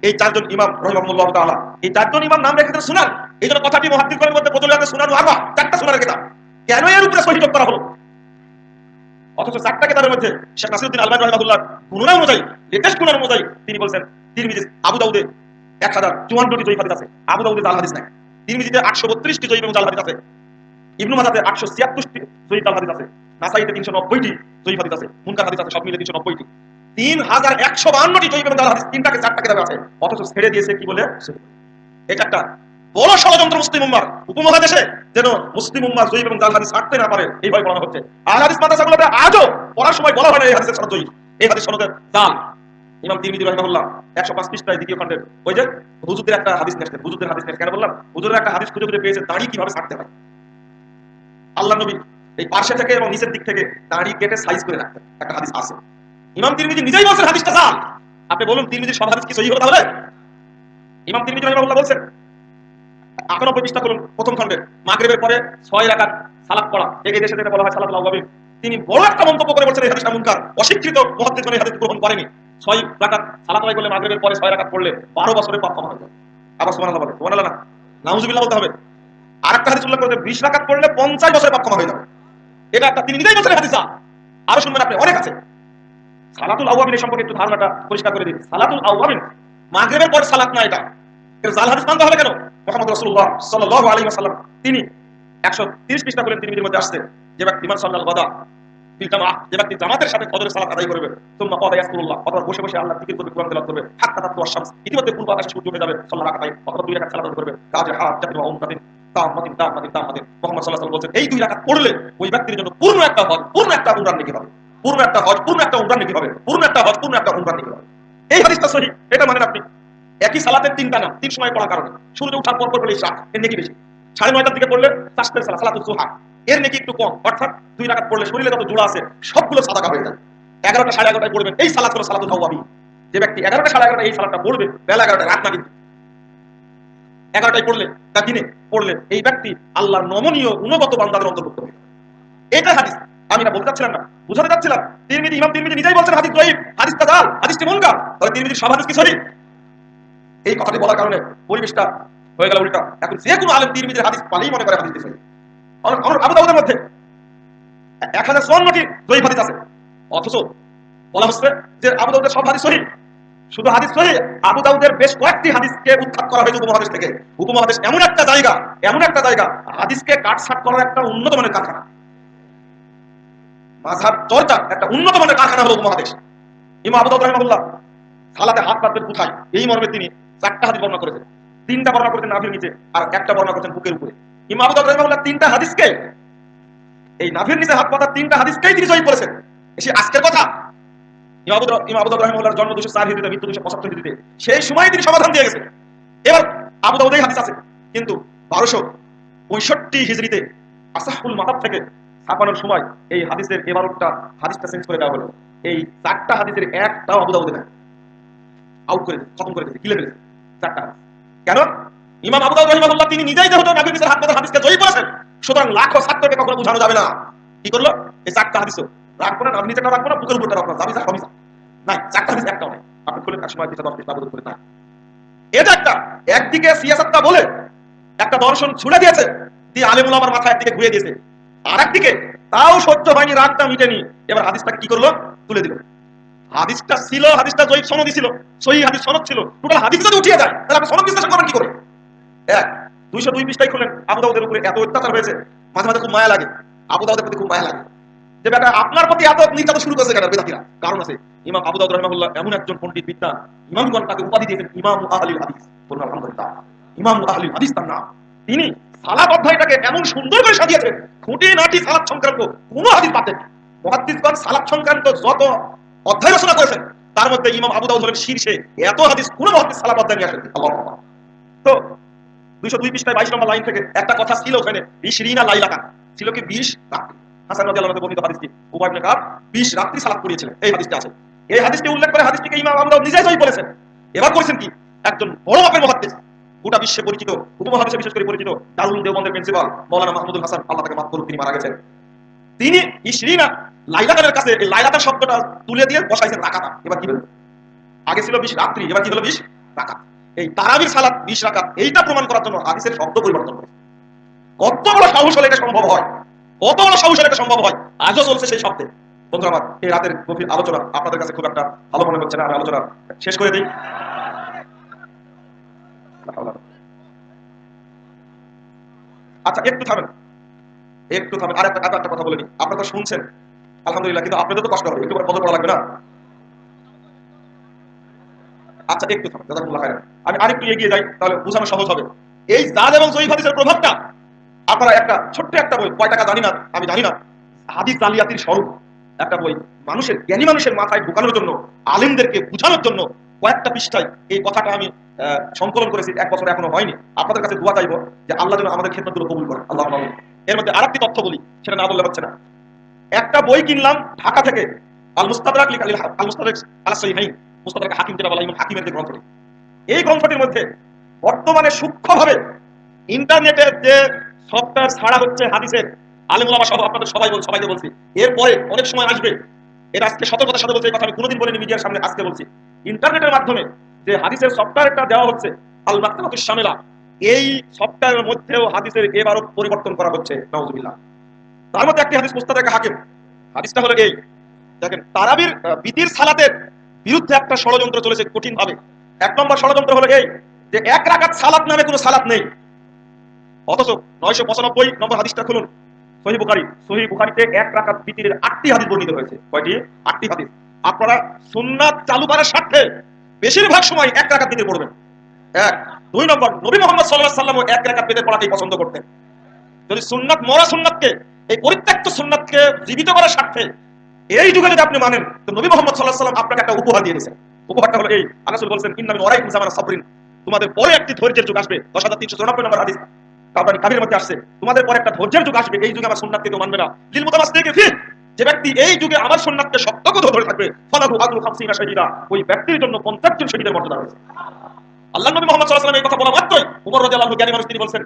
এই চারজন ইমাম রাহিমাহুল্লাহ তাআলা, এই চারজন ইমাম নাম রেখেছেন সুনান। এই জন্য কথাটি মুহাদ্দিসগণের মধ্যে প্রচলিত আছে সুনান ওয়া আরবা, চারটা সুনানের কিতাব। কেন এর উপরে সহিহ যোগ করা হলো? অথচ চারটা কিতাবের মধ্যে শেখ নাসিরউদ্দিন আলবানী রাহিমাহুল্লাহ গুণনা অনুযায়ী, লেটেস্ট গুণনা অনুযায়ী তিনি বলছেন তিরমিজি, আবু দাউদে 1054টি জয়ীফ হাদিস আছে, আবু দাউদে জাল হাদিস নাই। তিরমিজিতে 832টি জয়ীফ এবং জাল হাদিস আছে, ইবনে মাজাহতে 876টি জয়ীফ জাল হাদিস আছে, নাসাঈতে 390টি জয়ীফ হাদিস আছে, মুনকার হাদিস আছে, সব মিলে 390টি। 3152টি জয়ীফ এবং জাল হাদিস তিনটাকে চারটা কিতাবে আছে, অথচ ছেড়ে দিয়েছে কি বলে? এটা একটা বড় ষড়যন্ত্র মুসলিম উম্মার, উপমহাদেশে যেন মুসলিম উম্মাহ জয়ীফ এবং জাল হাদিস ছাড়তে না পারে, এইভাবে পড়ানো হচ্ছে। আহলে হাদিস মাদ্রাসাগুলোতে আজও পড়ার সময় বলা হয় না এই হাদিসের সনদ জয়ীফ, এই হাদিস সনদের জাল। ইমাম তিরমিজি রাহিমাহুল্লাহ 105 পৃষ্ঠায় দ্বিতীয় খণ্ডের ওই যে হুজুরদের একটা হাদিস নিয়েছেন, হুজুরদের হাদিস নিয়ে কেন বললাম? হুজুরের একটা হাদিস খুঁজে খুঁজে পেয়েছে দাড়ি কিভাবে ছাড়তে হয়। আল্লাহ নবী এই পার্শ্বে থেকে এবং নিচের দিক থেকে দাড়ি কেটে সাইজ করে রাখতেন, একটা হাদিস আছে। ইমাম তিরমিজি নিজেই বলছেন হাদিসটা জাল। আপনি বলুন তিরমিজির সব হাদিস কি সহিহ হলো তাহলে? ইমাম তিরমিজি রাহিমাহুল্লাহ বলছেন 98 পৃষ্ঠা করুন প্রথম খণ্ডে, মাগরিবের পরে 6 রাকাত সালাত পড়া, এই দেশে যেটা বলা হয় সালাতুল আওয়াবিন। তিনি বড় একটা মন্তব্য করে বলছেন এই হাদিসটা মুনকার, অস্বীকৃত, মুহাদ্দিসগণ এই হাদিস গ্রহণ করেনি। 6 রাকাত সালাত আদায় করলে, মাগরিবের পরে 6 রাকাত পড়লে 12 বছরের পাপ ক্ষমা হয়ে যায়। আবার সুবহানাল্লাহ বলে, সুবহানাল্লাহ না, নাউজুবিল্লাহ বলতে হবে। আরেকটা হাদিস উল্লেখ করেছে 20 রাকাত পড়লে 50 বছরের পাপ ক্ষমা হয়ে যাবে। এটা একটা তিনি নিজেই বলছেন হাদিস। আরো শুনবেন আপনি, অনেক আছে। সালাতুল আওয়াবিন সম্পর্কে একটু ধারণাটা পরিষ্কার করে দিন। সালাতুল আওয়াবিন মাগরিবের পর সালাত না, এটা জাল হাদিস মানতে হবে কেন? মুহাম্মদ রাসূলুল্লাহ সাল্লাল্লাহু আলাইহি ওয়াসাল্লাম তিনি 130 পৃষ্ঠা বলেন তিরমিজির মধ্যে আসছে, যে ব্যক্তি মান সাল্লাল গাদা ফিল জামাআহ, যে ব্যক্তি জামাতের সাথে ফজরের সালাত আদায় করবে, সুম্মা ক্বাদা ইয়াসকুরুল্লাহ, অথবা বসে বসে আল্লাহর জিকির করবে, কুরআন তেলাওয়াত করবে, হাত্তা তাতলু আশ-শামস, ইতিমধ্যে পূর্ব আকাশে সূর্য উঠে যাবে, সাল্লাল্লাহু আলাইহি ওয়া সাল্লাম, অথবা 2 রাকাত সালাত আদায় করবে, কাজে হাজ্জাতিন ওয়া উমরাতিন তাম্মাতিন তাম্মাতিন তাম্মাতিন। মুহাম্মদ সাল্লাল্লাহু আলাইহি ওয়াসাল্লাম বলেছেন এই 2 রাকাত পড়লে ওই ব্যক্তির জন্য পূর্ণ একটা হজ, পূর্ণ একটা উমরার নেকি হবে, পূর্ণ একটা হজ, পূর্ণ একটা উমরার নেকি হবে, পূর্ণ একটা হজ, পূর্ণ একটা উমরার নেকি হবে। এই হাদিসটা সহিহ, এটা মানেন আপনি। একই সালাতের তিনটা নাম, তিন সময় পড়ার কারণে সূর্য ওঠার পর পর পড়লে ইশরাক, এর নেকি বেশি। 9:30টার দিকে পড়লে তাসবিহ সালাত, সালাতুল সুবহা, এর নেকি একটু কম। অর্থাৎ 2 রাকাত পড়লে শরীরে যত জোড়া আছে সবগুলো সাদাকা হয়ে যায়। 11টা 11:30টায় পড়বেন এই সালাত হলো সালাতুল আওয়াবিন। যে ব্যক্তি 11টা 11:30টায় এই সালাতটা পড়বে, বেলা 11টায়, রাত না কিন্তু 11টায় পড়লে, তা দিনে পড়লে, এই ব্যক্তি আল্লাহর নমনীয় গুণগত বান্দাদের অন্তর্ভুক্ত হবে। এটা হাদিস, আমি না বলতে চাচ্ছিলাম না, বুঝাতে চাচ্ছিলাম। তিরমিজি, ইমাম তিরমিজি নিজেই বলছেন হাদিস জয়ীফ, হাদিসটা জাল, হাদিসটি মুনকার। তাহলে তিরমিজির সব হাদিস কি সহিহ? এই কথাটি বলার কারণে পরিবেশটা হয়ে গেল উল্টা। এখন যে কোনো আলেম তিরমিজির হাদিস পালেই মনে করে হাদিসটি সহিহ। আবু দাউদের মধ্যে 1054টি জয়ীফ হাদিস আছে, অথচ বলা হচ্ছে যে আবু দাউদের সব হাদিস সহিহ। শুধু হাদিস সহিহ, আবু দাউদের বেশ কয়েকটি হাদিসকে উৎখাত করা হয়েছে উপমহাদেশ থেকে। উপমহাদেশ এমন একটা জায়গা, এমন একটা জায়গা, হাদিসকে কাটছাঁট করার একটা উন্নত মানের কারখানা, মাযহাব চর্চার একটা উন্নত মানের কারখানা হলো উপমহাদেশ। ইমাম আবু দাউদ রাহিমাহুল্লাহ সালাতে হাত পাতবেন কোথায়, এই মর্মে তিনি 4টা হাদিস বর্ণনা করেছেন। 3টা বর্ণনা করেছেন নাভির নিচে, আর একটা বর্ণনা করেছেন বুকের উপরে। ইমাম আবু দাউদ রাহিমাহুল্লাহ 3টা হাদিসকে, এই নাভির নিচে হাত পাতার 3টা হাদিসকেই তিনি সহিহ বলেছেন। এসে আজকের কথা, ইমাম আবু দাউদ রাহিমাহুল্লাহর জন্ম 204 হিজরিতে, মৃত্যু 275 হিজরিতে, সেই সময় তিনি সমাধান দিয়ে গেছেন। এবার আবু দাউদেই হাদিস আছে, কিন্তু 1265 হিজরিতে আসাহুল মাতাব থেকে ছাপানোর সময় এই হাদিসের এবারটা হাদিসটা চেঞ্জ করে দেওয়া হলো। এই 4টা হাদিসের একটাও আবু দাউদে নাই। আউট করে দিয়েছে, খতম করে দিয়েছে, গিলে ফেলেছে। চারটা হাদিস। কেন? ইমাম আবু দাউদ রাহিমাহুল্লাহ তিনি নিজেই যেহেতু নবীর নিচের হাত পাতার হাদিসকে জয়ী করেছেন, সুতরাং লাখো ছাত্রকে কখনো বোঝানো যাবে না। কি করলো? এই চারটা হাদিসও রাখবো না, আমি নিচেটা রাখবো না, বুকের উপরটা রাখবো না, যাবি যা হবি যা। নাই, চারটা হাদিস একটাও নাই। আপনি খুলেন এক সময় 10 আবু দাউদ করে না। এটা একটা, একদিকে সিয়াসাতটা বলে একটা দর্শন ছুড়ে দিয়েছে, দিয়ে আলেম ওলামার মাথা একদিকে ঘুরিয়ে দিয়েছে, আর একদিকে তাও সহ্য হয়নি, রাগটা মিটেনি, এবার হাদিসটাকে কি করলো? তুলে দিল। হাদিসটা ছিল, হাদিসটা জয়ী সনদই ছিল, সহিহ হাদিস সনদ ছিল, টোটাল হাদিস যদি উঠিয়ে যায় তাহলে আপনি সনদ বিশ্লেষণ করবেন কি করে? এক 202 পৃষ্ঠায় খুলেন, আবু দাউদের উপরে এত অত্যাচার হয়েছে, মাঝে মাঝে খুব মায়া লাগে, আবু দাউদের প্রতি খুব মায়া লাগে, যে বেটা আপনার প্রতি এত নির্যাতন শুরু করেছে কেন বেদাতিরা? কারণ আছে, ইমাম আবু দাউদ রাহিমাহুল্লাহ এমন একজন পণ্ডিত বিদ্বান, ইমামগণ তাকে উপাধি দিয়েছেন ইমাম আহলিল হাদিস। বলুন আলহামদুলিল্লাহ। ইমাম আহলিল হাদিস তার নাম। তিনি সালাত অধ্যায়টাকে এমন সুন্দর করে সাজিয়েছেন, খুঁটিনাটি সালাত সংক্রান্ত কোনো হাদিস বাদ দেন। মুহাদ্দিসগণ সালাত সংক্রান্ত যত অধ্যায় রচনা করেছেন তার মধ্যে ইমাম আবু দাউদ হলেন শীর্ষে, এত হাদিস কোনো মুহাদ্দিস সালাত অধ্যায় নিয়ে আসেন। আল্লাহু আকবার। তো 202 পৃষ্ঠায় 22 নম্বর লাইন থেকে একটা কথা ছিল ওখানে, 20 রিনা লাইলাকা ছিল কি 20 রাত্রি। হাসান রাদিয়াল্লাহু আনহু বর্ণিত হাদিসটি, উবাই ইবনে কাব 20 রাত্রি সালাত পড়িয়েছিলেন, এই হাদিসটি আছে। এই হাদিসটি উল্লেখ করে হাদিসটিকে ইমাম আবু দাউদ নিজেই সহিহ বলেছেন। এবার করেছেন কি, একজন বড় মাপের মুহাদ্দিস, গোটা বিশ্বে পরিচিত, উপমহাদেশে বিশেষ করে পরিচিত, দারুল দেওবন্দের প্রিন্সিপাল মাওলানা মাহমুদুল হাসান, আল্লাহ তাকে মাফ করুন, তিনি মারা গেছেন। তিনি 20 রিনা লাইলাকার কাছে এই লাইলাকার শব্দটা তুলে দিয়ে বসাইছেন রাকাতা। এবার কি বলবেন? আগে ছিল 20 রাত্রি, এবার কি হলো 20 রাকাত। এই তারাবির সালাত 20 রাকাত, এইটা প্রমাণ করার জন্য হাদিসের শব্দ পরিবর্তন করে। কত বড় সাহস হলে এটা সম্ভব হয়, কত বড় সাহস হলে এটা সম্ভব হয়, আজও চলছে সেই শব্দে। বন্ধুরা আমার, এই রাতের গভীর আলোচনা আপনাদের কাছে খুব একটা ভালো মনে হচ্ছে না, আমি আলোচনা শেষ করে দিই। আচ্ছা একটু থামেন, একটু থামেন, আর একটা কথা বলে নিই। আপনারা তো শুনছেন আলহামদুলিল্লাহ, কিন্তু আপনাদের তো কষ্ট হবে, একটু পরে পড়া লাগবে না? আচ্ছা একটু থামেন, জাযাকুমুল্লাহ খাইরান। আমি আরেকটু এগিয়ে যাই, তাহলে বোঝানো সহজ হবে। এই জাদ এবং সহিহ হাদিসের প্রভাবটা আপনারা একটা ছোট্ট একটা বই, কয় টাকা জানি না, আমি জানি না, হাদিস জালিয়াতির স্বরূপ একটা বই, মানুষের জ্ঞানী মানুষের মাথায় ঢুকানোর জন্য, আলেমদেরকে বুঝানোর জন্য কয়েকটা পৃষ্ঠায় এই কথাটা আমি সংকলন করেছি, 1 বছর এখনো হয়নি। আপনাদের কাছে দোয়া চাইবো যে আল্লাহ যেন আমাদের খেদমতগুলো কবুল করেন, আল্লাহ আমিন। এর মধ্যে আরেকটি তথ্য বলি, সেটা না বললে হচ্ছে না। একটা বই কিনলাম ঢাকা থেকে, আল মুস্তাদরাক আল মুস্তাদরাক আলা সহিহাইন, মুস্তাদরাক হাকিম যেটা বলা, ইমাম হাকিমের যে গ্রন্থটি, এই গ্রন্থটির মধ্যে বর্তমানে সূক্ষ্মভাবে ইন্টারনেটের যে সফটওয়্যার ছাড়া হচ্ছে হাদিসের, আলেম ওলামা সহ আপনাদের সবাইকে বলছি, এরপরে অনেক সময় আসবে, এটা আজকে সতর্কতার সাথে বলছি, এই কথা আমি কোনোদিন বলিনি মিডিয়ার সামনে, আজকে বলছি। ইন্টারনেটের মাধ্যমে যে হাদিসের সফটওয়্যারটা দেওয়া হচ্ছে, আল মাকতাবাতুশ শামিলা, এই সফটওয়্যারের মধ্যেও হাদিসের এবারও পরিবর্তন করা হচ্ছে, নাউজুবিল্লাহ। তার মধ্যে একটি হাদিস মুস্তাদরাক হাকিম, হাদিসটা হলো এই, দেখেন, তারাবির বিতির সালাতের বিরুদ্ধে একটা ষড়যন্ত্র চলেছে কঠিন ভাবে। 1 নম্বর ষড়যন্ত্র হলো এই যে 1 রাকাত সালাত নামে কোনো সালাত নেই, অথচ 995 নম্বর হাদিসটা খুলুন, সহিহ বুখারী, সহিহ বুখারীতে 1 রাকাত বিতিরের 8টি হাদিস বর্ণিত হয়েছে। কয়টি? 8টি হাদিস। আপনারা সুন্নাত চালু করার স্বার্থে বেশিরভাগ সময় 1 রাকাত বিতির পড়বেন। 1 2 নম্বর, নবী মুহাম্মদ সাল্লাল্লাহু আলাইহি ওয়াসাল্লাম 1 রাকাত বিতির পড়াতেই পছন্দ করতেন। যদি সুন্নাত, মরা সুন্নাতকে, এই পরিত্যক্ত সুন্নাতকে জীবিত করার স্বার্থে এই যুগে যদি আপনি মানেন, তো নবী মুহাম্মদ সাল্লাল্লাহু আলাইহি ওয়াসাল্লাম আপনাকে একটা উপহার দিয়ে দিয়েছেন। উপহারটা হলো এই, আল্লাহ রাসূল বলেছেন, ইন্না মিন ওয়ারাইকুম জামানা সাবরিন, তোমাদের পরে একটি ধৈর্যের যুগ আসবে। 10394 নম্বর হাদিস, তাবরানী কাবীরের মধ্যে আসছে, তোমাদের পরে একটা ধৈর্যের যুগ আসবে, এই যুগে আমার সুন্নাতকে কেউ মানবে না। লিল মুতামাসসিকি ফি, যে ব্যক্তি এই যুগে আমার সুন্নাতকে শক্ত করে ধরে থাকবে, ফালাহু আজরু 50 শাহীদা, ওই ব্যক্তির জন্য 50 জন শহীদের মর্যাদা রয়েছে। আল্লাহ নবী মুহাম্মদ সাল্লাল্লাহু আলাইহি ওয়াসাল্লাম এই কথা বলা মাত্রই ওমর রাদিয়াল্লাহু আনহু, জ্ঞানী মানুষ, তিনি বলছেন,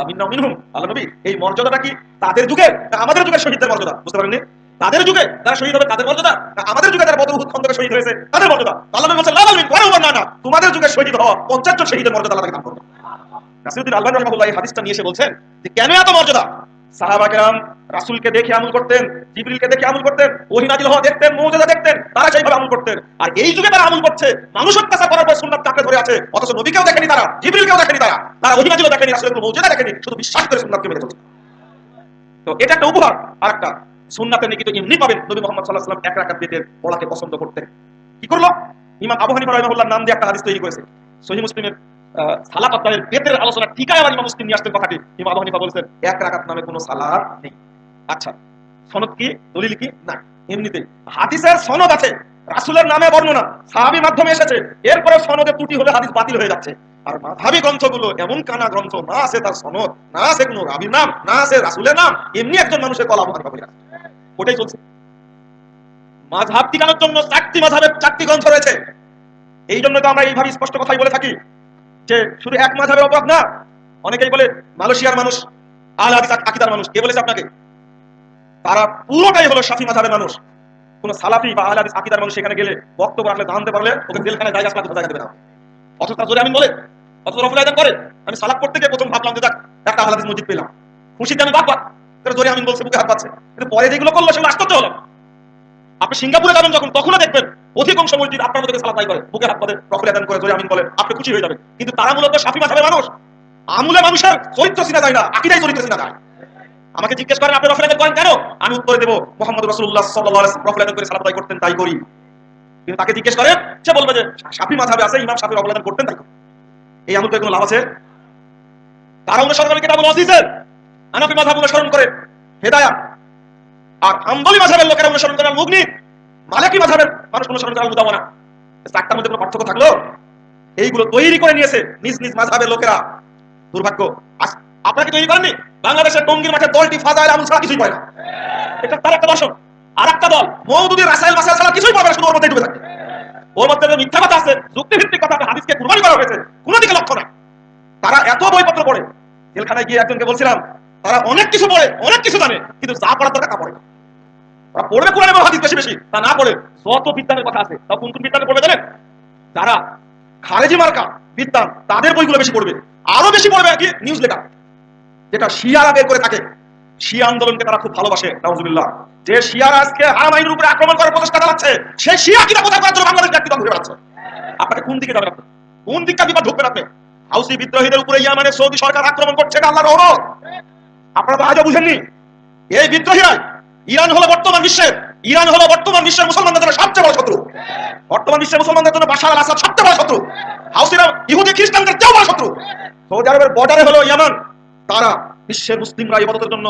মিন্না মিনহুম, আল্লাহ নবী এই মর্যাদাটা কি তাদের যুগের না আমাদের যুগের শহীদদের মর্যাদা? বুঝতে পারেননি? তাদের যুগে যারা শহীদ হবে তাদের মর্যাদা, না আমাদের যুগে যারা বদর উহুদ খন্দকে শহীদ হয়েছে তাদের মর্যাদা? আল্লাহ নবী বলেন, লা বালমিন ওয়া না না, তোমাদের যুগে শহীদ হওয়া 50 জন শহীদের মর্যাদা আল্লাহ তাকে দান করবে। নাসিরউদ্দিন আলবানী রাহিমাহুল্লাহ এই হাদিসটা নিয়ে এসে বলছেন যে কেন এত মর্যাদা? সাহাবা কেরাম রাসূলকে দেখে আমল করতেন, জিবরিলকে দেখে আমল করতেন, ওহী নাযিল হওয়া দেখতেন, মুজিজা দেখতেন, তারা সেইভাবে আমল করতেন। আর এই যুগে তারা আমল করছে, মানুষ অত্যাচার করার পর সুন্নাত কাকে ধরে আছে, অথচ নবীকেও দেখেনি তারা, জিবরিলকেও দেখেনি তারা, ওহী নাযিলও দেখেনি, রাসূলের মুজিজা দেখেনি, শুধু বিশ্বাস করে সুন্নাতকে মেনে চলছে। তো এটা একটা উপহার। আরেকটা, সুন্নাতে নেকি তো এমনি পাবেন, নবী মুহাম্মদ সাল্লাল্লাহু আলাইহি ওয়াসাল্লাম 1 রাকাত বিতির পড়াকে পছন্দ করতেন। কি করলো? ইমাম আবু হানিফা রাহিমাহুল্লাহর নাম দিয়ে একটা হাদিস তৈরি করেছে, সহিহ মুসলিমের সালাত অধ্যায়ের বেতের আলোচনা ঠিকায় আবার ইমাম মুসলিম নিয়ে আসতেন কথাটি। ইমাম আবু হানিফা বলেছেন 1 রাকাত নামে কোনো সালাত নেই। আচ্ছা, সনদ কি, দলিল কি? না, এমনিতেই হাদিসের সনদ আছে, রাসূলের নামে বর্ণনা সাহাবীর মাধ্যমে এসেছে, এরপরে সনদে ত্রুটি হলে হাদিস বাতিল হয়ে যাচ্ছে। আর মাযহাবী গ্রন্থগুলো এমন কানা গ্রন্থ, না আছে তার সনদ, না আছে কোনো রাবীর নাম, না আছে রাসূলের নাম, এমনি একজন মানুষের কলা আবু হানিফা বলে আছে, ওটাই চলছে। মাযহাব টিকানোর জন্য 4টি মাযহাবের 4টি গ্রন্থ রয়েছে, এই জন্য তো আমরা এইভাবে স্পষ্ট কথাই বলে থাকি যে শুধু এক মাযহাবের অপরাধ না। অনেকেই বলে মালয়েশিয়ার মানুষ আল হাদিস আকীদার মানুষ। কে বলেছে আপনাকে? তারা পুরোটাই হলো শাফি মাযহাবের মানুষ। কোন সালাফি বা আল হাদিস আকীদার মানুষ সেখানে গেলে বক্তব্য রাখলে জানতে পারলে ওকে জেলখানায় জায়গা আসলে জায়গা দেবে না। অথচ তার জোরে আমিন বলে, অথচ রফুল আয়দান করে। আমি সালাত করতে গিয়ে প্রথম ভাবলাম যে একটা আল হাদিস মসজিদ পেলাম, খুশিতে আমি বাবা তার জোরে আমিন বলছে, বুকে হাত পাচ্ছে। কিন্তু পরে যেগুলো করলো সেগুলো আশ্চর্য হলো। আপনি সিঙ্গাপুরে যাবেন যখন, তখনও দেখবেন অধিকাংশ মসজিদ আপনার মধ্যে সালাত করে, বুকে হাত পাতে, রফুল আয়দান করে, জোরে আমিন বলে, আপনি খুশি হয়ে যাবেন। কিন্তু তারা মূলত শাফি মাযহাবের মানুষ। আমুলে মানুষের চরিত্র চিনা যায় না, আকীদাই চরিত্র চিনা যায়। আমাকে জিজ্ঞেস করেন আপনি রফুল আয়দান করেন কেন? আমি উত্তর দেব মুহাম্মদ রাসূলুল্লাহ সাল্লাল্লাহু আলাইহি ওয়াসাল্লাম রফুল আয়দান করে সালাত আদায় করতেন, তাই করি। কিন্তু তাকে জিজ্ঞেস করেন, সে বলবে যে শাফি মাযহাবে আছে, ইমাম শাফি রফুল আয়দান করতেন, তাই করি। এই আমল করে কোনো লাভ আছে? তারা অনুসরণ করে কিতাবুল ওয়াজিজের, হানাফি মাযহাব অনুসরণ করে হেদায়াত, আর হাম্বলি মাযহাবের লোকেরা অনুসরণ করে মুগনি, মালিকি মাযহাবের মানুষ অনুসরণ করে মুদাওয়ানা। চারটার মধ্যে কোনো পার্থক্য থাকলো? এইগুলো তৈরি করে নিয়েছে নিজ নিজ মাযহাবের লোকেরা। দুর্ভাগ্য। আপনারা কি তৈরি করেননি? বাংলাদেশের টঙ্গীর মাঠে দলটি ফাজাইল আমল ছাড়া কিছুই পায় না। এটা তার একটা দর্শন। আর একটা দল মওদুদি রাসাইল মাসাইল ছাড়া কিছুই পাবে না, শুধু ওর মধ্যে ডুবে থাকে। ওর মধ্যে যে মিথ্যা কথা আছে, যুক্তিভিত্তিক কথা, হাদিসকে কুরবানি করা হয়েছে, কোনো দিকে লক্ষ্য নাই। তারা এত বইপত্র পড়ে, জেলখানায় গিয়ে একজনকে বলছিলাম তারা অনেক কিছু পড়ে, অনেক কিছু জানে, কিন্তু যা পড়ার দরকার তা পড়ে না। তারা পড়বে কোরআন এবং হাদিস বেশি বেশি, তা না পড়ে যত বিদ্যানের কথা আছে তা কোন কোন বিদ্যানে পড়বে জানেন? যারা খারেজি মার্কা বিদ্যান তাদের বইগুলো বেশি পড়বে। আরো বেশি পড়বে কি নিউজ লেটার, যেটা শিয়ারা বের করে থাকে। শিয়া আন্দোলনকে তারা খুব ভালোবাসে। নাউজুবিল্লাহ। যে শিয়ারা আজকে হারামাইনের উপরে আক্রমণ করার প্রচেষ্টা চালাচ্ছে, সেই শিয়া কিনা কোথায় করার জন্য বাংলাদেশ ব্যক্তিগত ঘুরে বেড়াচ্ছে। আপনাকে কোন দিকে যাবেন? আপনি কোন দিকটা বিপদ ঢুকবেন? আপনি হাউসি বিদ্রোহীদের উপরে ইয়ামানের সৌদি সরকার আক্রমণ করছে, এটা আল্লাহর রহমত। আপনারা তো আজও বুঝেননি। এই বিদ্রোহীরা ইরান হলো বর্তমান বিশ্বের মুসলমানদের জন্য সবচেয়ে বড় শত্রু। বর্তমান বিশ্বের মুসলমানদের জন্য বাশার আল আসাদ সবচেয়ে বড় শত্রু। হাউসিরা ইহুদি খ্রিস্টানদের চেয়েও বড় শত্রু। সৌদি আরবের বর্ডারে হলো ইয়ামান। তারা বিশ্বের মুসলিমরা ইবাদতের জন্য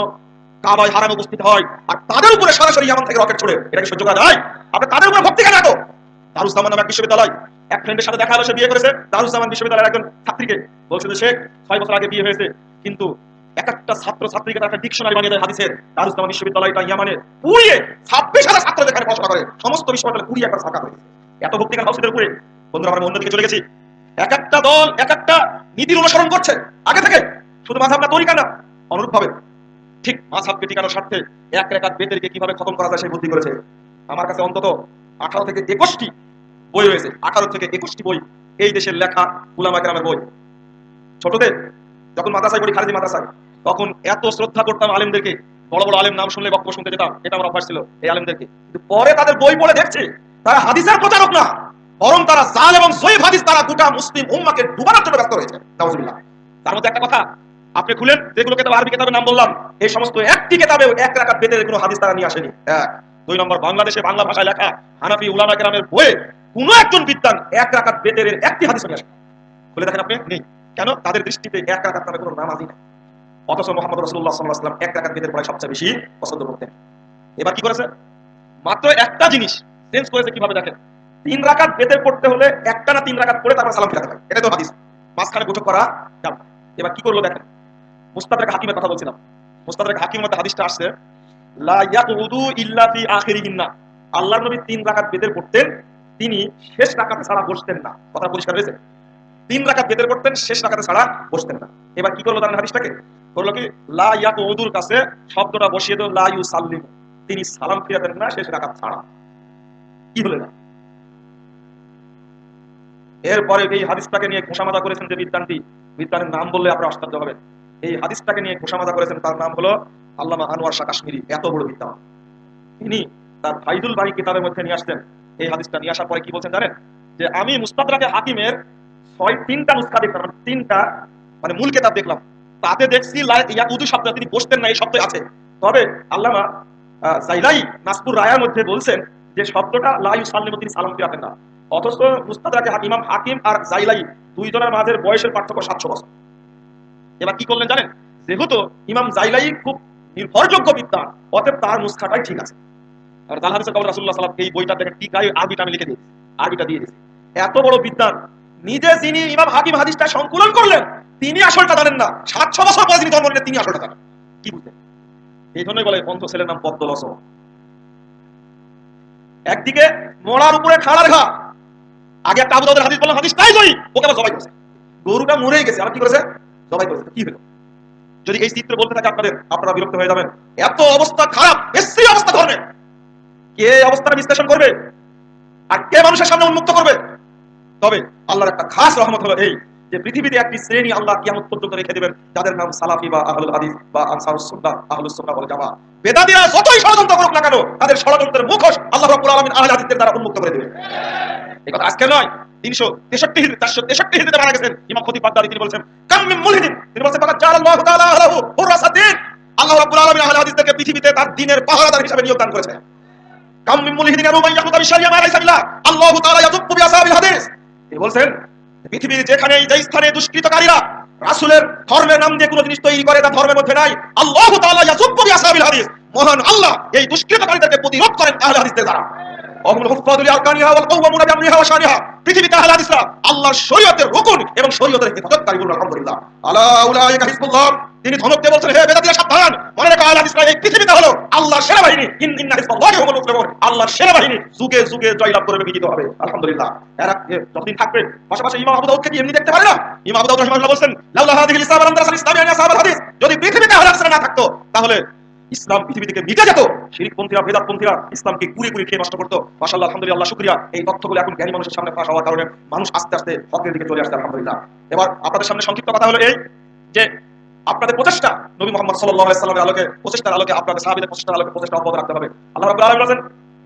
কাবায় হারামে উপস্থিত হয়, আর তাদের উপরে সরাসরি ইয়ামান থেকে রকেট ছড়ে। এটা কি সহ্য করা যায়? আপনি তাদের উপরে ভক্তি কেন এত? দারুজ্জামান নামে এক বিশ্ববিদ্যালয়, এক ফ্রেন্ডের সাথে দেখা হলো, সে বিয়ে করেছে। দারুজ্জামান বিশ্ববিদ্যালয়ের একজন ছাত্রীকে বলছে যে শেখ 6 বছর আগে বিয়ে হয়েছে, কিন্তু এক একটা ছাত্র ছাত্রীকে তার একটা ডিকশনারি বানিয়ে দেয় হাদিসের। দারুজ্জামান বিশ্ববিদ্যালয়টা ইয়ামানে পুড়িয়ে 26,000 ছাত্র যেখানে পড়াশোনা করে, সমস্ত বিশ্ববিদ্যালয় পুড়িয়ে একবার ফাঁকা হয়েছে। এত ভক্তি কেন হাউসিদের উপরে? বন্ধুরা, আমরা অন্যদিকে চলে গেছি। এক একটা দল এক একটা নীতির অনুসরণ করছে আগে থেকে, শুধু মাযহাব না, তরিকা না। অনুরূপভাবে ঠিক মাযহাবকে টিকানোর স্বার্থে এক রাকাত বেতেরকে কিভাবে খতম করা যায় সেই বুদ্ধি করেছে। আমার কাছে অন্তত 18 থেকে 21টি বই রয়েছে। 18 থেকে 21টি বই এই দেশের লেখা উলামা কেরামের বই। ছোটদের যখন মাদ্রাসায় পড়ি, খারেজি মাদ্রাসায়, তখন এত শ্রদ্ধা করতাম আলেমদেরকে। বড় বড় আলেম নাম শুনলে বক্তব্য শুনতে যেতাম, এটা আমার অভ্যাস ছিল এই আলেমদেরকে। কিন্তু পরে তাদের বই পড়ে দেখছি তারা হাদিসের প্রচারক না, বরং তারা জাল এবং সহিহ হাদিস তারা গোটা মুসলিম উম্মাহকে ডুবানোর জন্য ব্যস্ত রয়েছে। নাউজুবিল্লাহ। তার মধ্যে একটা কথা, আপনি খুলেন যেগুলো কেতাব, আরবি কেতাবের নাম বললাম, এই সমস্ত একটি কেতাবে এক রাকাত বেতের কোনো হাদিস তারা নিয়ে আসেনি। এক। 2 নম্বর, বাংলাদেশে বাংলা ভাষায় লেখা হানাফি উলামা কেরামের বইয়ে কোনো একজন বিদ্বান এক রাকাত বেতের একটি হাদিস নিয়ে আসে। খুলে দেখেন আপনি, নেই। কেন? তাদের দৃষ্টিতে এক রাকাত নামে কোনো নামাজই নেই। অথচ মুহাম্মদ রাসূলুল্লাহ সাল্লাল্লাহু আলাইহি ওয়াসাল্লাম এক রাকাত বেতের পড়াই সবচেয়ে বেশি পছন্দ করতেন। এবার কি করেছে? মাত্র একটা জিনিস চেঞ্জ করেছে। কিভাবে দেখেন? 3 রাকাত বেতের পড়তে হলে একটা না 3 রাকাত পড়ে তারপর সালাম ফিরাতে হয়। এটা তো হাদিস, মাঝখানে বৈঠক করা যাবে। এবার কি করলো দেখেন, মুস্তাদরাক হাকিমের কথা বলছিলাম। মুস্তাদরাক হাকিমের মধ্যে হাদিসটা আসছে, লা ইয়াকুদু ইল্লা ফি আখিরিহিন্না। আল্লাহর নবী 3 রাকাত বেতের পড়তেন, তিনি শেষ রাকাতে ছাড়া বসতেন না। কথা পরিষ্কার হয়েছে? 3 রাকাত বেতের পড়তেন, শেষ রাকাতে ছাড়া বসতেন না। এবার কি করলো জানেন হাদিসটাকে? করলো কি, লা ইয়াকুদুর কাছে শব্দটা বসিয়ে দিল লা ইউসাল্লিমু, তিনি সালাম ফিরাতেন না শেষ রাকাত ছাড়া। কি হলো না? এরপরে এই হাদিসটাকে নিয়ে ঘোষামাদা করেছেন যে বিদ্বানের নাম বললে আপনারা আশ্চর্য হবেন। এই হাদিসটাকে নিয়ে ঘোষামাদা করেছেন, তার নাম হলো আল্লামা আনোয়ার শাহ কাশ্মীরি। এত বড় বিদ্বান তিনি, তার ফাইদুল বারী কিতাবের মধ্যে নিয়ে আসছেন। এই হাদিসটা নিয়ে আসার পরে কি বলছেন জানেন? যে আমি মুস্তাদরাকে হাকিমের 3টা নুসখা দেখলাম, 3টা মানে মূল কিতাব দেখলাম, তাতে দেখছি ইয়াকুদু শব্দ তিনি বসতেন না, এই শব্দ আছে। তবে আল্লামা জাইলাই নাসপুর রায়ার মধ্যে বলছেন যে শব্দটা লা ইউসাল্লিমু, তিনি সালাম ফিরাতেন না। অথচ মুস্তাদরাকে ইমাম হাকিম আর জাইলাই দুইজনের মাঝের বয়সের পার্থক্য 700 বছর। এবার কি করলেন জানেন? যেহেতু ইমাম জাইলাই খুব নির্ভরযোগ্য বিদ্বান, অতএব তার নুসখাটাই ঠিক আছে। আর তাল হাদিসের কাউল রাসূলুল্লাহ সাল্লাল্লাহু আলাইহি ওয়াসাল্লাম এই বইটা দেখেন টিকায় আরবিটা আমি লিখে দিয়েছি, আরবিটা দিয়ে দিয়েছি। এত বড় বিদ্বান নিজে যিনি ইমাম হাকিম হাদিসটা সংকলন করলেন, তিনি আসলটা জানেন না। 700 বছর পরে যিনি জন্ম নিলেন, তিনি আসলটা জানেন। কি বুঝলেন? এই জন্যই বলে পন্থ ছেলের নাম পদ্মলস। একদিকে মরার উপরে খাড়ার ঘা, আগে একটা আবু দাউদের হাদিস বললাম, হাদিসটাই জয়ী, ওকে আবার জবাই করেছে। গরুটা মরেই গেছে, আবার কি করেছে? জবাই করেছে। কি হলো? যদি এই চিত্র বলতে থাকে আপনারা বিরক্ত হয়ে যাবেন। এত অবস্থা খারাপ, বেশি অবস্থা ধরবে, কে অবস্থাটা বিশ্লেষণ করবে আর কে মানুষের সামনে উন্মুক্ত করবে? তবে আল্লাহর একটা খাস রহমত হলো এই যে পৃথিবীতে একটি শ্রেণী আল্লাহ কিয়ামত পর্যন্ত রেখে দেবেন, যাদের নাম সালাফি বা আহলুল হাদিস বা আনসারুস সুন্নাহ, আহলুস সুন্নাহ ওয়াল জামাআহ। বেদাতীরা যতই ষড়যন্ত্র করুক না কেন, তাদের ষড়যন্ত্রের মুখোশ আল্লাহ রাব্বুল আলামিন আহলে হাদিসদের দ্বারা উন্মুক্ত করে দেবেন। এই কথা আজকে নয়, 463 হিজরিতে মারা গেছেন ইমাম খতিব বাগদাদি, তিনি বলেছেন কাম মিন মুলহিদিন, তিনি বলেছেন ফাকাদ জাআলাল্লাহু তাআলা আলাহু হুরাসাতিন, আল্লাহ রাব্বুল আলামিন আহলে হাদিসদেরকে পৃথিবীতে তার দ্বীনের পাহারাদার হিসেবে নিয়োগ দান করেছেন। কাম মিন মুলহিদিন আবু মান ইয়াহুদা বিশারিয়া মা লাইসা বিল্লাহ, আল্লাহু তাআলা ইয়াযুব্বু বিআসাবিল হাদিস। তিনি বলেন পৃথিবীর যেখানে যে স্থানে দুষ্কৃতকারীরা রাসূলের ধর্মের নাম দিয়ে কোনো জিনিস তৈরি করে, তা ধর্মের মধ্যে নাই, আল্লাহু তাআলা ইয়াযুব্বু বিআসাবিল হাদিস, মহান আল্লাহ এই দুষ্কৃতকারীদেরকে প্রতিরোধ করেন আহলে হাদিসদের দ্বারা। পৃথিবীতে আহলে হাদিসরা আল্লাহর শরীয়তের রুকুন এবং শরীয়তের হেফাজতকারী বলুন আলহামদুলিল্লাহ। আলা উলাইকা হিজবুল্লাহ, তিনি ধমক দিয়ে বলছেন হে বেদাতীরা সাবধান, মনে রাখো আহলে হাদিসরা এই পৃথিবীতে হলো আল্লাহর সেনাবাহিনী, ইন্না হিজবাল্লাহি হুমুল মুফলিহুন, আল্লাহর সেনাবাহিনী যুগে যুগে জয়লাভ করবে, বিজিত হবে আলহামদুলিল্লাহ। এরা যতদিন থাকবে। পাশাপাশি ইমাম আবু দাউদকে কি এমনি দেখতে পারে না? ইমাম আবু দাউদ রাহিমাহুল্লাহ বলেন লাউলা হাদিহিল ইসলাম আনদারাস ইসলামিয়া ইয়া সাহাবাল হাদিস, যদি পৃথিবীতে আহলে হাদিসরা না থাকতো তাহলে ইসলাম পৃথিবী থেকে মিটে যেত। শিরকপন্থীরা, বেদাতপন্থীরা ইসলামকে কুড়ে কুড়ে খেয়ে নষ্ট করতো। মাশাআল্লাহ, আলহামদুলিল্লাহ, শুকরিয়া, এই তথ্যগুলো এখন জ্ঞানী মানুষের সামনে ফাঁস হওয়ার কারণে মানুষ আস্তে আস্তে হকের দিকে চলে আসছে আলহামদুলিল্লাহ। এবার আপনাদের সামনে সংক্ষিপ্ত কথা হলো এই যে আপনাদের প্রচেষ্টা নবী মুহাম্মদ সাল্লাল্লাহু আলাইহি ওয়াসাল্লামের আলোকে, প্রচেষ্টার আলোকে, আপনাদের সাহাবীদের প্রচেষ্টার আলোকে প্রচেষ্টা অব্যাহত রাখতে হবে। আল্লাহ রাব্বুল আলামিন বলেন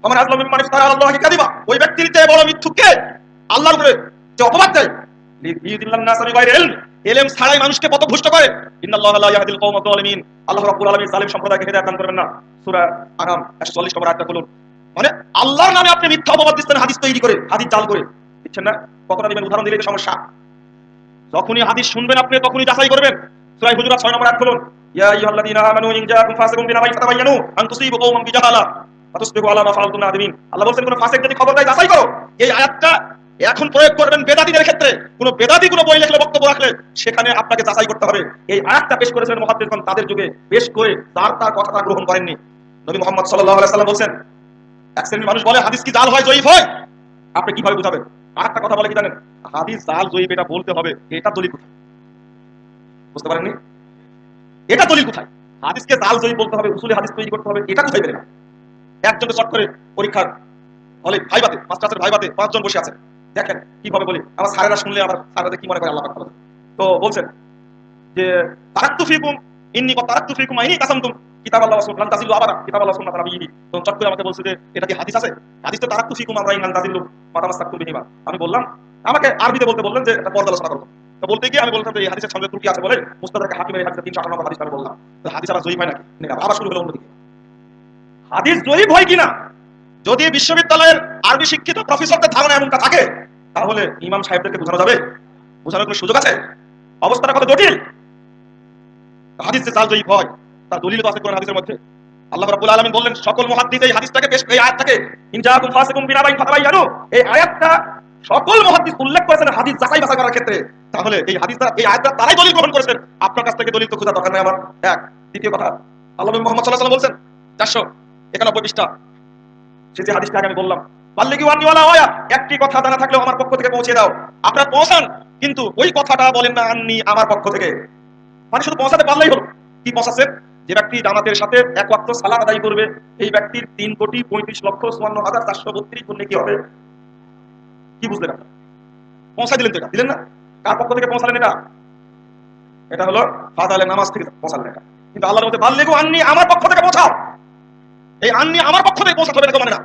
ওমান আযলামু মিম্মান ইফতারা আলাল্লাহি কাযিবা, ওই ব্যক্তির চেয়ে বড় মিথ্যুক কে? আল্লাহর উপরে যে অপবাদ দেয়, লিইউদিল্লান নাস বিগাইরি ইলম, ইলম ছাড়াই মানুষকে পথভ্রষ্ট করে। ইন্নাল্লাহা লা ইয়াহদিল কওমায যালিমিন, আল্লাহ রাব্বুল আলামিন জালিম সম্প্রদায়কে হিদায়াত দান করবেন না। সূরা আনাম 140 নম্বর আয়াতটা খুলুন। মানে আল্লাহর নামে আপনি মিথ্যা অপবাদ দিচ্ছেন, হাদিস তৈরি করে, হাদিস জাল করে দিচ্ছেন না। কখনো দিবেন উদাহরণ দিলে সমস্যা। যখনই হাদিস শুনবেন আপনি তখনই যাচাই করবেন। সূরা হুজুরাত 6 নম্বর আয়াত খুলুন। ইয়া আইয়ুহাল্লাযীনা আমানু ইন জাআকুম ফাসিকুন বিনাবাইন ফাতাবায়ানু আন তুসিবু কওমান বিজাহালা ফাতুসবিহু আলা মা ফাআলতুম নাদিমিন। আল্লাহ বলেন কোন ফাসিক যদি খবর দেয় যাচাই করো। এই আয়াতটা এখন প্রয়োগ করবেন বেদাতীদের ক্ষেত্রে। কোন বেদাতী কোনো বই লিখলে, বক্তব্য রাখলে সেখানে আপনাকে যাচাই করতে হবে। এই আয়াতটা পেশ করেছেন মুহাদ্দিসগণ তাদের যুগে, পেশ করে তার কথাটা গ্রহণ করেননি। নবী মুহাম্মদ সাল্লাল্লাহু আলাইহি ওয়াসাল্লাম বলেন এক শ্রেণীর মানুষ বলে হাদিস কি জাল হয়, জয়ীফ হয়, আপনি কিভাবে বুঝাবেন? আরেকটা কথা বলে কি জানেন? হাদিস জাল জয়ীফ এটা বলতে হবে, এটা দলিল কোথায়? বুঝতে পারেননি? এটা দলিল কোথায়? হাদিসকে জাল জয়ীফ বলতে হবে, উসুলে হাদিস তৈরি করতে হবে, এটা কোথায় পেলেন? একজনকে চট করে পরীক্ষার হলে ভাইবাতে, মাস্টার্সের ভাইবাতে 5 জন বসে আছেন, দেখেন কিভাবে বলি, আমার স্যারেরা শুনলে আবার স্যারেরা কি মনে করে আল্লাহ পাক ভালো। তো বলছেন যে তারাক্তু ফিকুম ইন্নী কদ তারাক্তু ফিকুম আইনি কাসামতুম কিতাবাল্লাহ ওয়া সুন্নাহ তাজিলু আবাদা কিতাবাল্লাহ সুন্নাহ নবিয়্যিহি। তো চট করে আমাকে বলছে যে এটা কি হাদিস আছে? হাদিস তো তারাক্তু ফিকুম আমরা ইনাল তাজিলু মাতামাসসাকতুম বিহিমা। আমি বললাম, আমাকে আরবিতে বললেন যে এটা পর্যালোচনা করব। তো বলতে গিয়ে আমি বললাম যে এই হাদিসের সঙ্গে ত্রুটি আছে বলে মুস্তাদরাক হাকিমের এই হাদিসের 358 নম্বর হাদিস আমি বললাম। তো হাদিস আবার জয়ীফ হয় নাকি? আবার শুরু হলো অন্যদিকে। হাদিস জয়ীফ হয় কিনা যদি বিশ্ববিদ্যালয়ের আরবি শিক্ষিত প্রফেসরদের ধারণা এমনটা থাকে, তাহলে ইমাম সাহেবদেরকে বোঝানো যাবে? বোঝানোর কোনো সুযোগ আছে? অবস্থাটা কত জটিল। হাদিস যে জাল জয়ীফ হয় তার দলিল তো আছে কোরআন হাদিসের মধ্যে। আল্লাহ রাব্বুল আলামিন বললেন সকল মুহাদ্দিস এই হাদিসটাকে পেশ, এই আয়াতটাকে ইন জাআকুম ফাসিকুম বিনাবাইন ফাতাবায়ানু, এই আয়াতটা সকল মুহাদ্দিস উল্লেখ করেছেন হাদিস যাচাই বাছাই করার ক্ষেত্রে। তাহলে এই হাদিসটা, এই আয়াতটা তারাই দলিল গ্রহণ করেছেন, আপনার কাছ থেকে দলিল তো খোঁজা দরকার নাই আমার। এক। দ্বিতীয় কথা, আল্লাহ নবী মুহাম্মদ সাল্লাল্লাহু আলাইহি ওয়াসাল্লাম বলছেন 491 পৃষ্ঠা, সে যে হাদিসটা আমি বললাম বাল্লিগু আন্নী ওয়ালা ওয়া, একটি কথা জানা থাকলেও আমার পক্ষ থেকে পৌঁছে দাও। আপনারা পৌঁছান, কিন্তু ওই কথাটা বলেন না আন্নী আমার পক্ষ থেকে, মানে শুধু পৌঁছাতে পারলেই হলো। কি পৌঁছাচ্ছেন? যে ব্যক্তি জামাতের সাথে এক ওয়াক্ত সালাত আদায় করবে, এই ব্যক্তির 3,35,54,432 গুণ নেকি হবে। কি বুঝলেন আপনারা? পৌঁছা দিলেন তো, এটা দিলেন না? কার পক্ষ থেকে পৌঁছালেন এটা? এটা হলো ফাজালে নামাজ থেকে পৌঁছালেন এটা। কিন্তু আল্লাহর মধ্যে বাল্লিগু আন্নী আমার পক্ষ থেকে পৌঁছাও, এই আন্নী আমার পক্ষ থেকে পৌঁছাতে হবে এটা মানে না।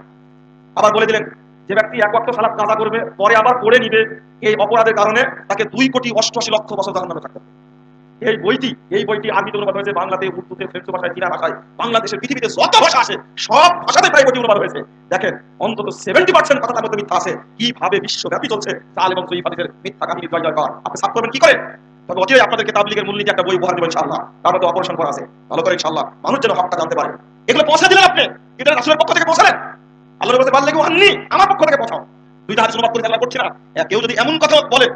আবার বলে দিলেন যে ব্যক্তি এক ওয়াক্ত সালাত কাজা করবে, পরে আবার পড়ে নিবে, এই অপরাধের কারণে তাকে 2,88,00,000 বছর জাহান্নামে থাকতে হবে। এই বইটি আরবিতে অনুবাদ হয়েছে, বাংলাতে, উর্দুতে, ফ্রেঞ্চ ভাষায়, চীনা ভাষায়, বাংলাদেশের পৃথিবীতে যত ভাষা আছে সব ভাষাতে প্রায় বইটি অনুবাদ হয়েছে। দেখেন অন্তত 70% কথা তার মধ্যে মিথ্যা আছে। কিভাবে বিশ্বব্যাপী চলছে জাল এবং জয়ীফ হাদিসের মিথ্যা কাহিনী জয় জয়কার। আপনি সাফ করবেন কি করে? তবে অচিরেই আপনাদেরকে তাবলীগের মূলনীতি একটা বই উপহার দেব ইনশাআল্লাহ। তার মধ্যে অপারেশন করা আছে, ভালো করে ইনশাআল্লাহ মানুষ যেন হকটা জানতে পারে। এগুলো পৌঁছে দিলেন আপনি, এটা রাসূলের পক্ষ থেকে পৌঁছালেন। আল্লাহর কাছে বাল্লিগু আন্নী আমার পক্ষ থেকে পৌঁছাও। দুইটা হাদিস অনুবাদ করে আল্লাহ করছে না। কেউ যদি এমন কথা বলে,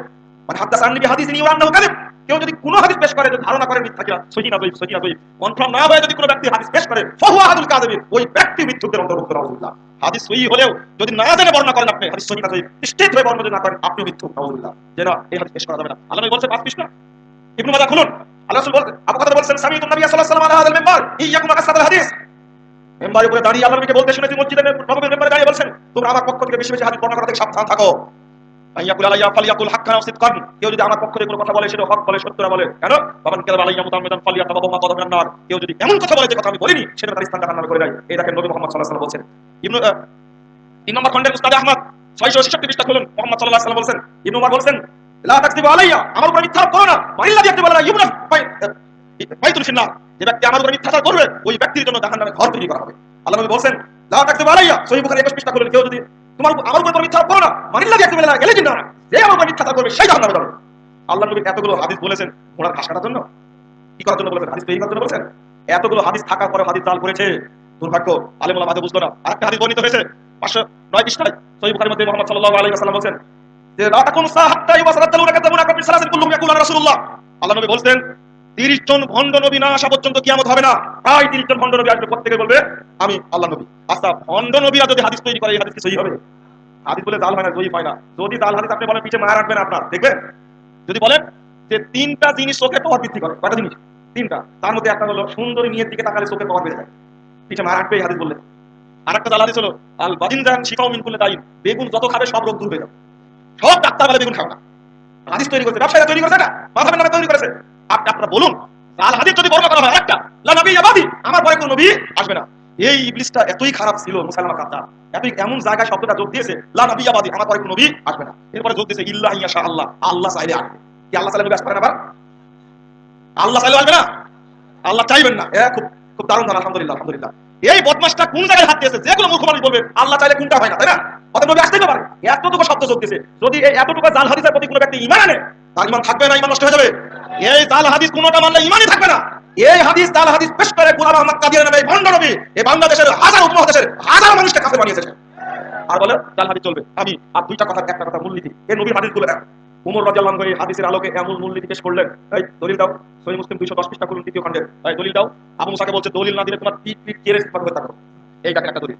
মানে হাদাসান নবী হাদিসিন ইউরান্নাহু কাযিব, কেউ যদি কোনো হাদিস পেশ করে যে ধারণা করে মিথ্যা কিনা, সহিহ না জয়ীফ কনফার্ম না হয় যদি কোনো ব্যক্তি হাদিস পেশ করে ফাহুয়া আহাদুল কাযিবিন, ওই ব্যক্তি মিথ্যুকদের অন্তর্ভুক্ত। নাউযুবিল্লাহ। হাদিস সহিহ হলেও যদি না জেনে বর্ণনা করেন আপনি হাদিস সহিহ না সহিহ নিশ্চিত হয়ে বর্ণনা যদি না করেন আপনি মিথ্যুক নাউযুবিল্লাহ যে না এই হাদিস পেশ করা যাবে না। আল্লাহ নবী বলেছেন 5 পৃষ্ঠা ইবনে মাজাহ খুলুন। আল্লাহ রাসূল বলেন আবু কাতাদা বলেন সামিউতুন নবী সাল্লাল্লাহু আলাইহি ওয়াসাল্লাম আলা হাযাল মিম্বার ইয়াকুম আকাসাদাল হাদিস। মেম্বারের উপরে দাঁড়িয়ে আল্লাহ নবীকে বলতে শুনেছি মসজিদের নববীর মেম্বারে দাঁড়িয়ে বলছেন তোমরা আমার পক্ষ থেকে বেশি বেশি হাদিস বর্ণনা করা থেকে সাবধান থাকো। আইয়াকুল আলাইয়া ফালিয়াকুল হাক্কান ওয়া সিদকান, কেউ যদি আমার পক্ষ থেকে কোনো কথা বলে সেটা হক বলে সত্যটা বলে। কেন বাবান কাযাবা আলাইয়া মুতাআম্মিদান ফালিয়াতাবাওয়া মাকাদাহু মিনান নার, কেউ যদি এমন কথা বলে যে কথা আমি বলিনি সেটা তার স্থান জাহান্নামে করে দেয়। এই দেখেন নবী মুহাম্মদ সাল্লাল্লাহু আলাইহি ওয়াসাল্লাম বলছেন। ইবনে 3 নম্বর খণ্ডের উস্তাদ আহমদ 666 পৃষ্ঠা খুলুন। মুহাম্মদ সাল্লাল্লাহু আলাইহি ওয়াসাল্লাম বলছেন ইবনে উমর বলছেন লা তাকযিবু আলাইয়া, আমার উপর মিথ্যা করো না, মাইল্লাযী ইয়াকযিবু আলাইয়া ইউবনা বাইতুল ফিন্নার, যে ব্যক্তি আমার উপর মিথ্যাচার করবে ওই ব্যক্তির জন্য জাহান্নামে ঘর তৈরি করা হবে। আল্লাহ নবী বলছেন লা তাকযিবু আলাইয়া, সহিহ বুখারী 21 পৃষ্ঠা খুলুন, কেউ যদি আমার উপর মিথ্যা করো না, মাইল্লাযী ইয়াকযিবু আলাইয়া গেলে জিন্নাহ, যে আমার উপর মিথ্যাচার করবে সেই জাহান্নামে যাবে। আল্লাহ নবী এতগুলো হাদিস বলেছেন ঘোড়ার ঘাস কাটার জন্য, কি করার জন্য বলেছেন? হাদিস তৈরি করার জন্য বলেছেন। এতগুলো হাদিস থাকার পরে হাদিস জাল করেছে, দুর্ভাগ্য আলেম ওলামা বুঝলো না। আরেকটা হাদিস বর্ণিত হয়েছে 509 পৃষ্ঠায় সহিহ বুখারীর মধ্যে মুহাম্মদ সাল্লাল্লাহু আলাইহি ওয়াসাল্লাম বলেন যে লা তাকুম সা হাত্তা ইউসালাতালুনা কাতাবুনা কাবিল সালাসিল কুল্লুহুম ইয়াকুলুনা রাসূলুল্লাহ। আল্লাহ নবী বলেন 30 জন ভণ্ড নবী না আসা পর্যন্ত কিয়ামত হবে না, প্রায় 30 জন ভণ্ড নবী আসবে, প্রত্যেকে বলবে আমি আল্লাহ নবী। আচ্ছা ভণ্ড নবীরা যদি হাদিস তৈরি করে এই হাদিস কি সহিহ হবে? হাদিস বলে জাল হয় না, সহিহ হয় না। যদি জাল হাদিস আপনি বলেন পিছে মার রাখবেন আপনার, দেখবেন যদি বলেন যে 3টা জিনিস চোখে পাওয়ার বৃদ্ধি করে, কয়টা জিনিস? 3টা, তার মধ্যে একটা হলো সুন্দরী মেয়ের দিকে তাকালে চোখে পাওয়ার বেড়ে যায়, পিছে মার রাখবে এই হাদিস বললে। আরেকটা জাল হাদিস হলো আল বাদিনজান শিফাউ মিন কুল্লি দাইন, বেগুন যত খাবে সব রোগ দূর হয়ে যাবে। সব ডাক্তার বলে বেগুন খাও না, হাদিস তৈরি করেছে, ব্যবসায়ীরা তৈরি করেছে, না মাযহাবের নামে তৈরি করেছে। আপনারা বলুন জাল হাদিস যদি বর্ণনা করা হয় একটা লা নবিয়্যা বাদি, আমার পরে কোনো নবী আসবে না। এই ইবলিসটা এতই খারাপ ছিল মুসাইলামা কাজ্জাব, এতই এমন জায়গায় শব্দটা যোগ দিয়েছে লা নবিয়্যা বাদি, আমার পরে কোনো নবী আসবে না। এরপরে যোগ দিয়েছে ইল্লা ইয়া শাআল্লাহ, আল্লাহ চাইলে আসবে। কি আল্লাহ চাইলে নবী আসবে না? আবার আল্লাহ চাইলে আসবে না, আল্লাহ চাইবেন না। খুব খুব দারুণ দারুণ, আলহামদুলিল্লাহ আলহামদুলিল্লাহ। এই বদমাশটা কোন জায়গায় হাত দিয়েছে? যে কোনো মূর্খ মানুষ বলবে আল্লাহ চাইলে কোনটা হয় না, তাই না? অতএব নবী আসতেই পারে, এতটুকু শব্দ যোগ দিয়েছে। যদি এই এতটুকু জাল হাদিসের প্রতি কোনো ব্যক্তি ঈমান আনে তার ঈমান থাকবে না, ঈমান নষ্ট হয়ে যাবে। এই জাল হাদিস কোনটা মানলে ঈমানই থাকবে না। এই হাদিস জাল হাদিস পেশ করে গোলাম আহমদ কাদিয়ানী নামে এই ভণ্ড নবী এই বাংলাদেশের হাজার উপমহাদেশের হাজার মানুষকে কাফের বানিয়েছে। আর বলে জাল হাদিস চলবে। আমি আর দুইটা কথা, একটা কথা মূলনীতি, এই নবীর হাদিসগুলো উমর রাদিয়াল্লাহু আনহু এই হাদিসের আলোকে এমন মূলনীতি পেশ করলেন। এই দলিল দাও, সহিহ মুসলিম 210 পৃষ্ঠা খুলুন, তৃতীয় খণ্ডের। এই দলিল দাও। আবু মুসাকে বলছে দলিল না দিলে তোমার পিঠ পিঠ কেড়ে হত্যা করব। এই দেখেন একটা দলিল।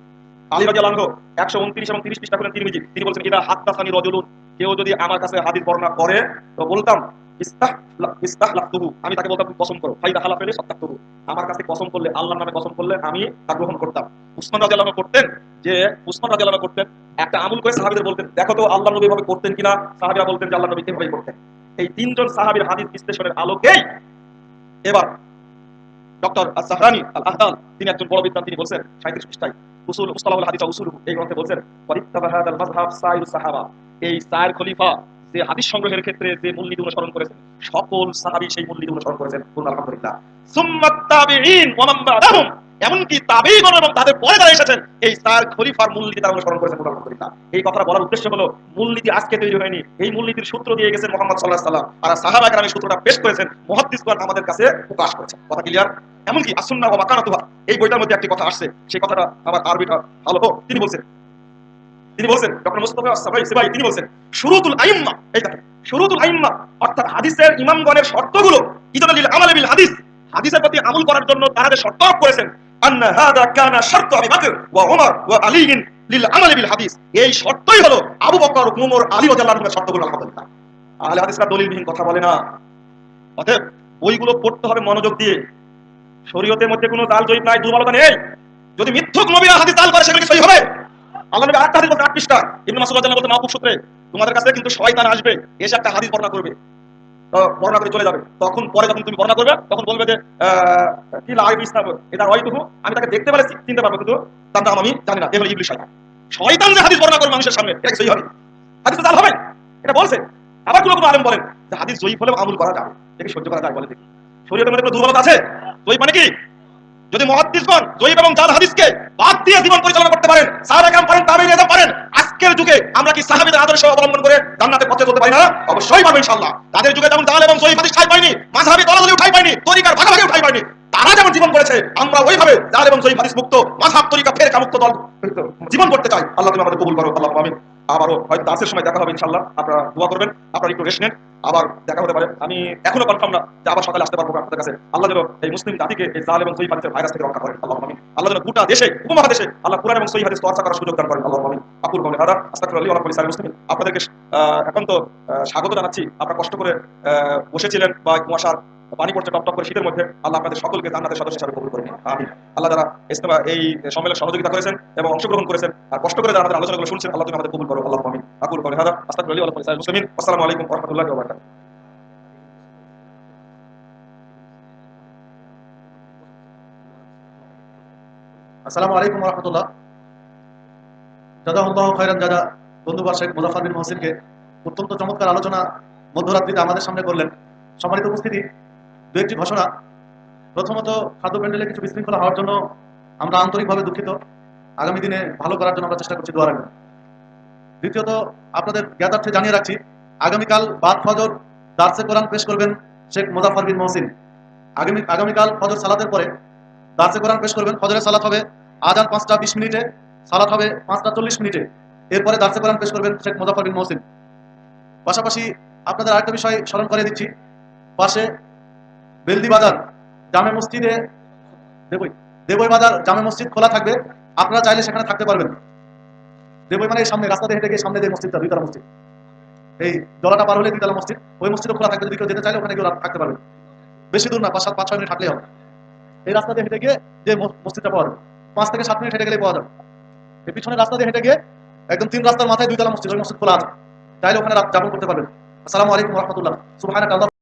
আলী রাদিয়াল্লাহু আনহু 129 এবং 30 পৃষ্ঠা খুলেন তিরমিজি, তিনি বলছেন ইদা হাদাসানি রাজুলুন, কেউ যদি আমার কাছে হাদিস বর্ণনা করে তো বলতাম ইস্তাহলাফতুহু, আমি তাকে বলতাম কসম করো, ফাইদা হালাফা লি সাদাকতুহু, আমার কাছে কসম করলে আল্লাহর নামে কসম করলে আমি তা গ্রহণ করতাম। উসমান রাদিয়াল্লাহু আনহু করতেন যে উসমান রাদিয়াল্লাহু আনহু করতেন একটা আমল করে সাহাবীদের বলতেন দেখো তো আল্লাহ নবী এভাবে করতেন কিনা, সাহাবীরা বলতেন যে আল্লাহ নবী এভাবেই করতেন। এই তিনজন সাহাবীর হাদিস বিশ্লেষণের আলোকেই এবার ডক্টর আজ-জাহরানি আল-আহদাল, তিনি একজন বড় বিদ্বান, তিনি বলছেন 37 পৃষ্ঠায় উসুল মুস্তালাহুল হাদিস ওয়া উসুলুহু এই গ্রন্থে বলছেন ওয়ারিত্তাবা হাদাল মাযহাব সাইরুস সাহাবা, এই চার খলিফা যে হাদিস সংগ্রহের ক্ষেত্রে যে মূলনীতি অনুসরণ করেছেন সকল সাহাবী সেই মূলনীতি অনুসরণ করেছেন, আলহামদুলিল্লাহ। সুম্মাত তাবিঈন ওয়া মান বা'দাহুম, এমনকি তাবিঈগণ এবং তাদের পরে যারা এসেছেন এই চার খলিফার মূলনীতি তারা অনুসরণ করেছেন, আলহামদুলিল্লাহ। এই কথাটা বলার উদ্দেশ্য হলো মূলনীতি আজকে তৈরি হয়নি, এই মূলনীতির সূত্র দিয়ে গেছেন মুহাম্মদ সাল্লাল্লাহু আলাইহি ওয়াসাল্লাম, আর সাহাবা কেরাম এই সূত্রটা পেশ করেছেন, মুহাদ্দিসগণ আমাদের কাছে প্রকাশ করেছেন। কথা ক্লিয়ার? এমনকি as-সুন্নাহ ওয়া মাকানাতুহা এই বইটার মধ্যে একটি কথা আসছে, সেই কথাটা আমার আরবিটা ভালো হোক। তিনি বলছেন ডক্টর মুস্তাফা সিবাই, তিনি বলছেন শুরুতুল আইম্মা, এই দেখেন শুরুতুল আইম্মা অর্থাৎ হাদিসের ইমামগণের শর্তগুলো ইদলিল আমাল বিল হাদিস, হাদিসের প্রতি আমল করার জন্য তারা যে শর্ত আরোপ করেছেন আন্না হাদা কানা শারতু আবি বকর ওয়া ওমর ওয়া আলী লিল আমাল বিল হাদিস, এই শর্তই হলো আবু বকর, ওমর, আলী রাদিয়াল্লাহু আনহুর শর্তগুলো, আলহামদুলিল্লাহ। আহলে হাদিসরা দলিলবিহীন কথা বলে না। অতএব বইগুলো পড়তে হবে মনোযোগ দিয়ে। শরীয়তের মধ্যে কোনো জাল জয়ীব নাই, দুর্বলতা নেই। যদি মিথ্যুক নবীরা হাদিস জাল করে সেগুলো কি সহি হবে? আল্লাহ নবী আরেকটা হাদিস বলতে 8 পৃষ্ঠা ইবনে মাসউদ রাদিয়াল্লাহু আনহু বলতে মাওকুফ সূত্রে তোমাদের কাছে কিন্তু শয়তান আসবে, এসে একটা হাদিস বর্ণনা করবে, বর্ণনা করে চলে যাবে। তখন পরে যখন তুমি বর্ণনা করবে তখন বলবে যে কি লাইব ইসলাম এটা হয়তো আমি তাকে দেখতে পারে চিনতে পারবো কিন্তু তার নাম আমি জানি না। এগুলো ইবলিস শয়তান। শয়তান যে হাদিস বর্ণনা করবে মানুষের সামনে এটা কি সহি হবে? হাদিস জাল হবে, এটা বলছে। আবার কোনো আলেম বলেন যে হাদিস জয়ীফ হলেও আমল করা যাবে, দেখি সহ্য করা যায়, বলে দেখি শরীয়তের মধ্যে কোনো দুর্বলতা আছে? জয়ীফ মানে কি? যদি মুহাদ্দিসগণ জয়ীফ এবং জাল হাদিসকে বাদ দিয়ে জীবন পরিচালনা করতে পারেন, সাহাবা কেরাম পারেন, তাবেঈনরা পারেন, আজকের যুগে আমরা কি সাহাবীদের আদর্শ অবলম্বন করে জান্নাতের পথে চলতে পারি না? অবশ্যই পারবো ইনশাআল্লাহ। তাদের যুগে যেমন জাল এবং জয়ীফ হাদিস ঠাঁই পায়নি, মাযহাবী দলাদলি ঠাঁই পায়নি, তরিকার ভাগাভাগি ঠাঁই পায়নি, তারা যেমন জীবন করেছে আমরা ওইভাবে জাল এবং জয়ীফ হাদিস মুক্ত, মাযহাব তরিকা ফেরকা মুক্ত দল জীবন করতে চাই। আল্লাহ তুমি আমাদের কবুল করো, আল্লাহুম্মা আমিন। আবারও হয়তো দাসের সময় দেখা হবে ইনশাল্লাহ। আপনারা দোয়া করবেন, আপনারা একটু রেস্ট নেন, আবার দেখা হতে পারে। আমি এখনো কনফার্ম না যে আবার সকালে আসতে পারবো আপনাদের কাছে। আল্লাহ যেন এই মুসলিম জাতিকে এই জাল এবং সহিহ হাদিসের ভাইরাস থেকে রক্ষা করেন, আল্লাহ আমিন। আল্লাহ যেন গোটা দেশে, উপমহাদেশে আল্লাহ কুরআন এবং সহিহ হাদিস চর্চা করার সুযোগ দান করেন, আল্লাহ আমিন। আকুল কওলি হাদা আস্তাগফিরুল্লাহ ওয়া লাকুম ওয়া লিসাইরিল মুসলিমিন। আপনাদেরকে এখন তো স্বাগত জানাচ্ছি। আপনারা কষ্ট করে বসেছিলেন বা কুয়াশার পানি পড়ছে টপ টপ করে শীতের মধ্যে। আল্লাহ আপনাদের সকলকে জান্নাতের সদস্য হিসেবে কবুল করেন, আমিন। আল্লাহ যারা ইজতেমা এই সম্মেলনে সহযোগিতা করেছেন এবং অংশগ্রহণ করেছেন আর কষ্ট করে যারা আমাদের আলোচনাগুলো শুনছেন, আল্লাহ তুমি আমাদের কবুল করো, আল্লাহ আমিন। আকুল কওলি হাদা আস্তাগফিরুল্লাহ ওয়া লাকুম ওয়া লিসাইরিল মুসলিমিন। আসসালামু আলাইকুম ওয়া রাহমাতুল্লাহি ওয়া বারাকাতুহু। আসসালামু আলাইকুম ওয়া রাহমাতুল্লাহ। জাযাকাল্লাহু খাইরান জাযা বন্ধুবার শেখ মুজাফফর বিন মহসিনকে অত্যন্ত চমৎকার আলোচনা মধ্যরাত্রিতে আমাদের সামনে করলেন। সম্মানিত উপস্থিতি, দু একটি ঘোষণা। প্রথমত, খাদ্য প্যান্ডেলে কিছু বিশৃঙ্খলা হওয়ার জন্য আমরা আন্তরিকভাবে দুঃখিত। আগামী দিনে ভালো করার জন্য আমরা চেষ্টা করছি, দোয়া রাখবেন। দ্বিতীয়ত, আপনাদের জ্ঞাতার্থে জানিয়ে রাখছি, আগামীকাল বাদ ফজর দার্সে কোরআন পেশ করবেন শেখ মুজাফফর বিন মহসিন। আগামীকাল ফজর সালাতের পরে দার্সে কোরআন পেশ করবেন। ফজরের সালাত হবে আজান 5টা 20 মিনিটে, সালাত হবে 5টা 40 মিনিটে। এরপরে দার্সে কোরআন পেশ করবেন শেখ মুজাফফর বিন মহসিন। পাশাপাশি আপনাদের আরেকটা বিষয় স্মরণ করে দিচ্ছি, পাশে বেলদি বাজার জামে মসজিদে দেবই বাজার জামে মসজিদ খোলা থাকবে। আপনারা চাইলে সেখানে থাকতে পারবেন। দেবই মানে এই সামনে রাস্তাতে হেঁটে গিয়ে সামনে যে মসজিদটা, দুইতলা মসজিদ, এই জলাটা পার হলে দুইতলা মসজিদ, ওই মসজিদও খোলা থাকবে। যদি কেউ যেতে চাইলে ওখানে গিয়ে থাকতে পারবেন। বেশি দূর না, 5-6 মিনিট হাঁটলেই হবে। এই রাস্তা দিয়ে হেঁটে গিয়ে যে মসজিদটা পাওয়া যাবে, 5 থেকে 7 মিনিট হেঁটে গেলেই পাওয়া যাবে। এই পিছনের রাস্তা দিয়ে হেঁটে গিয়ে একদম 3 রাস্তার মাথায় দুইতলা মসজিদ, ওই মসজিদ খোলা আছে, চাইলে ওখানে রাত যাপন করতে পারবেন। আসসালামু আলাইকুম ওয়া রাহমাতুল্লাহ। সুবহানাকা।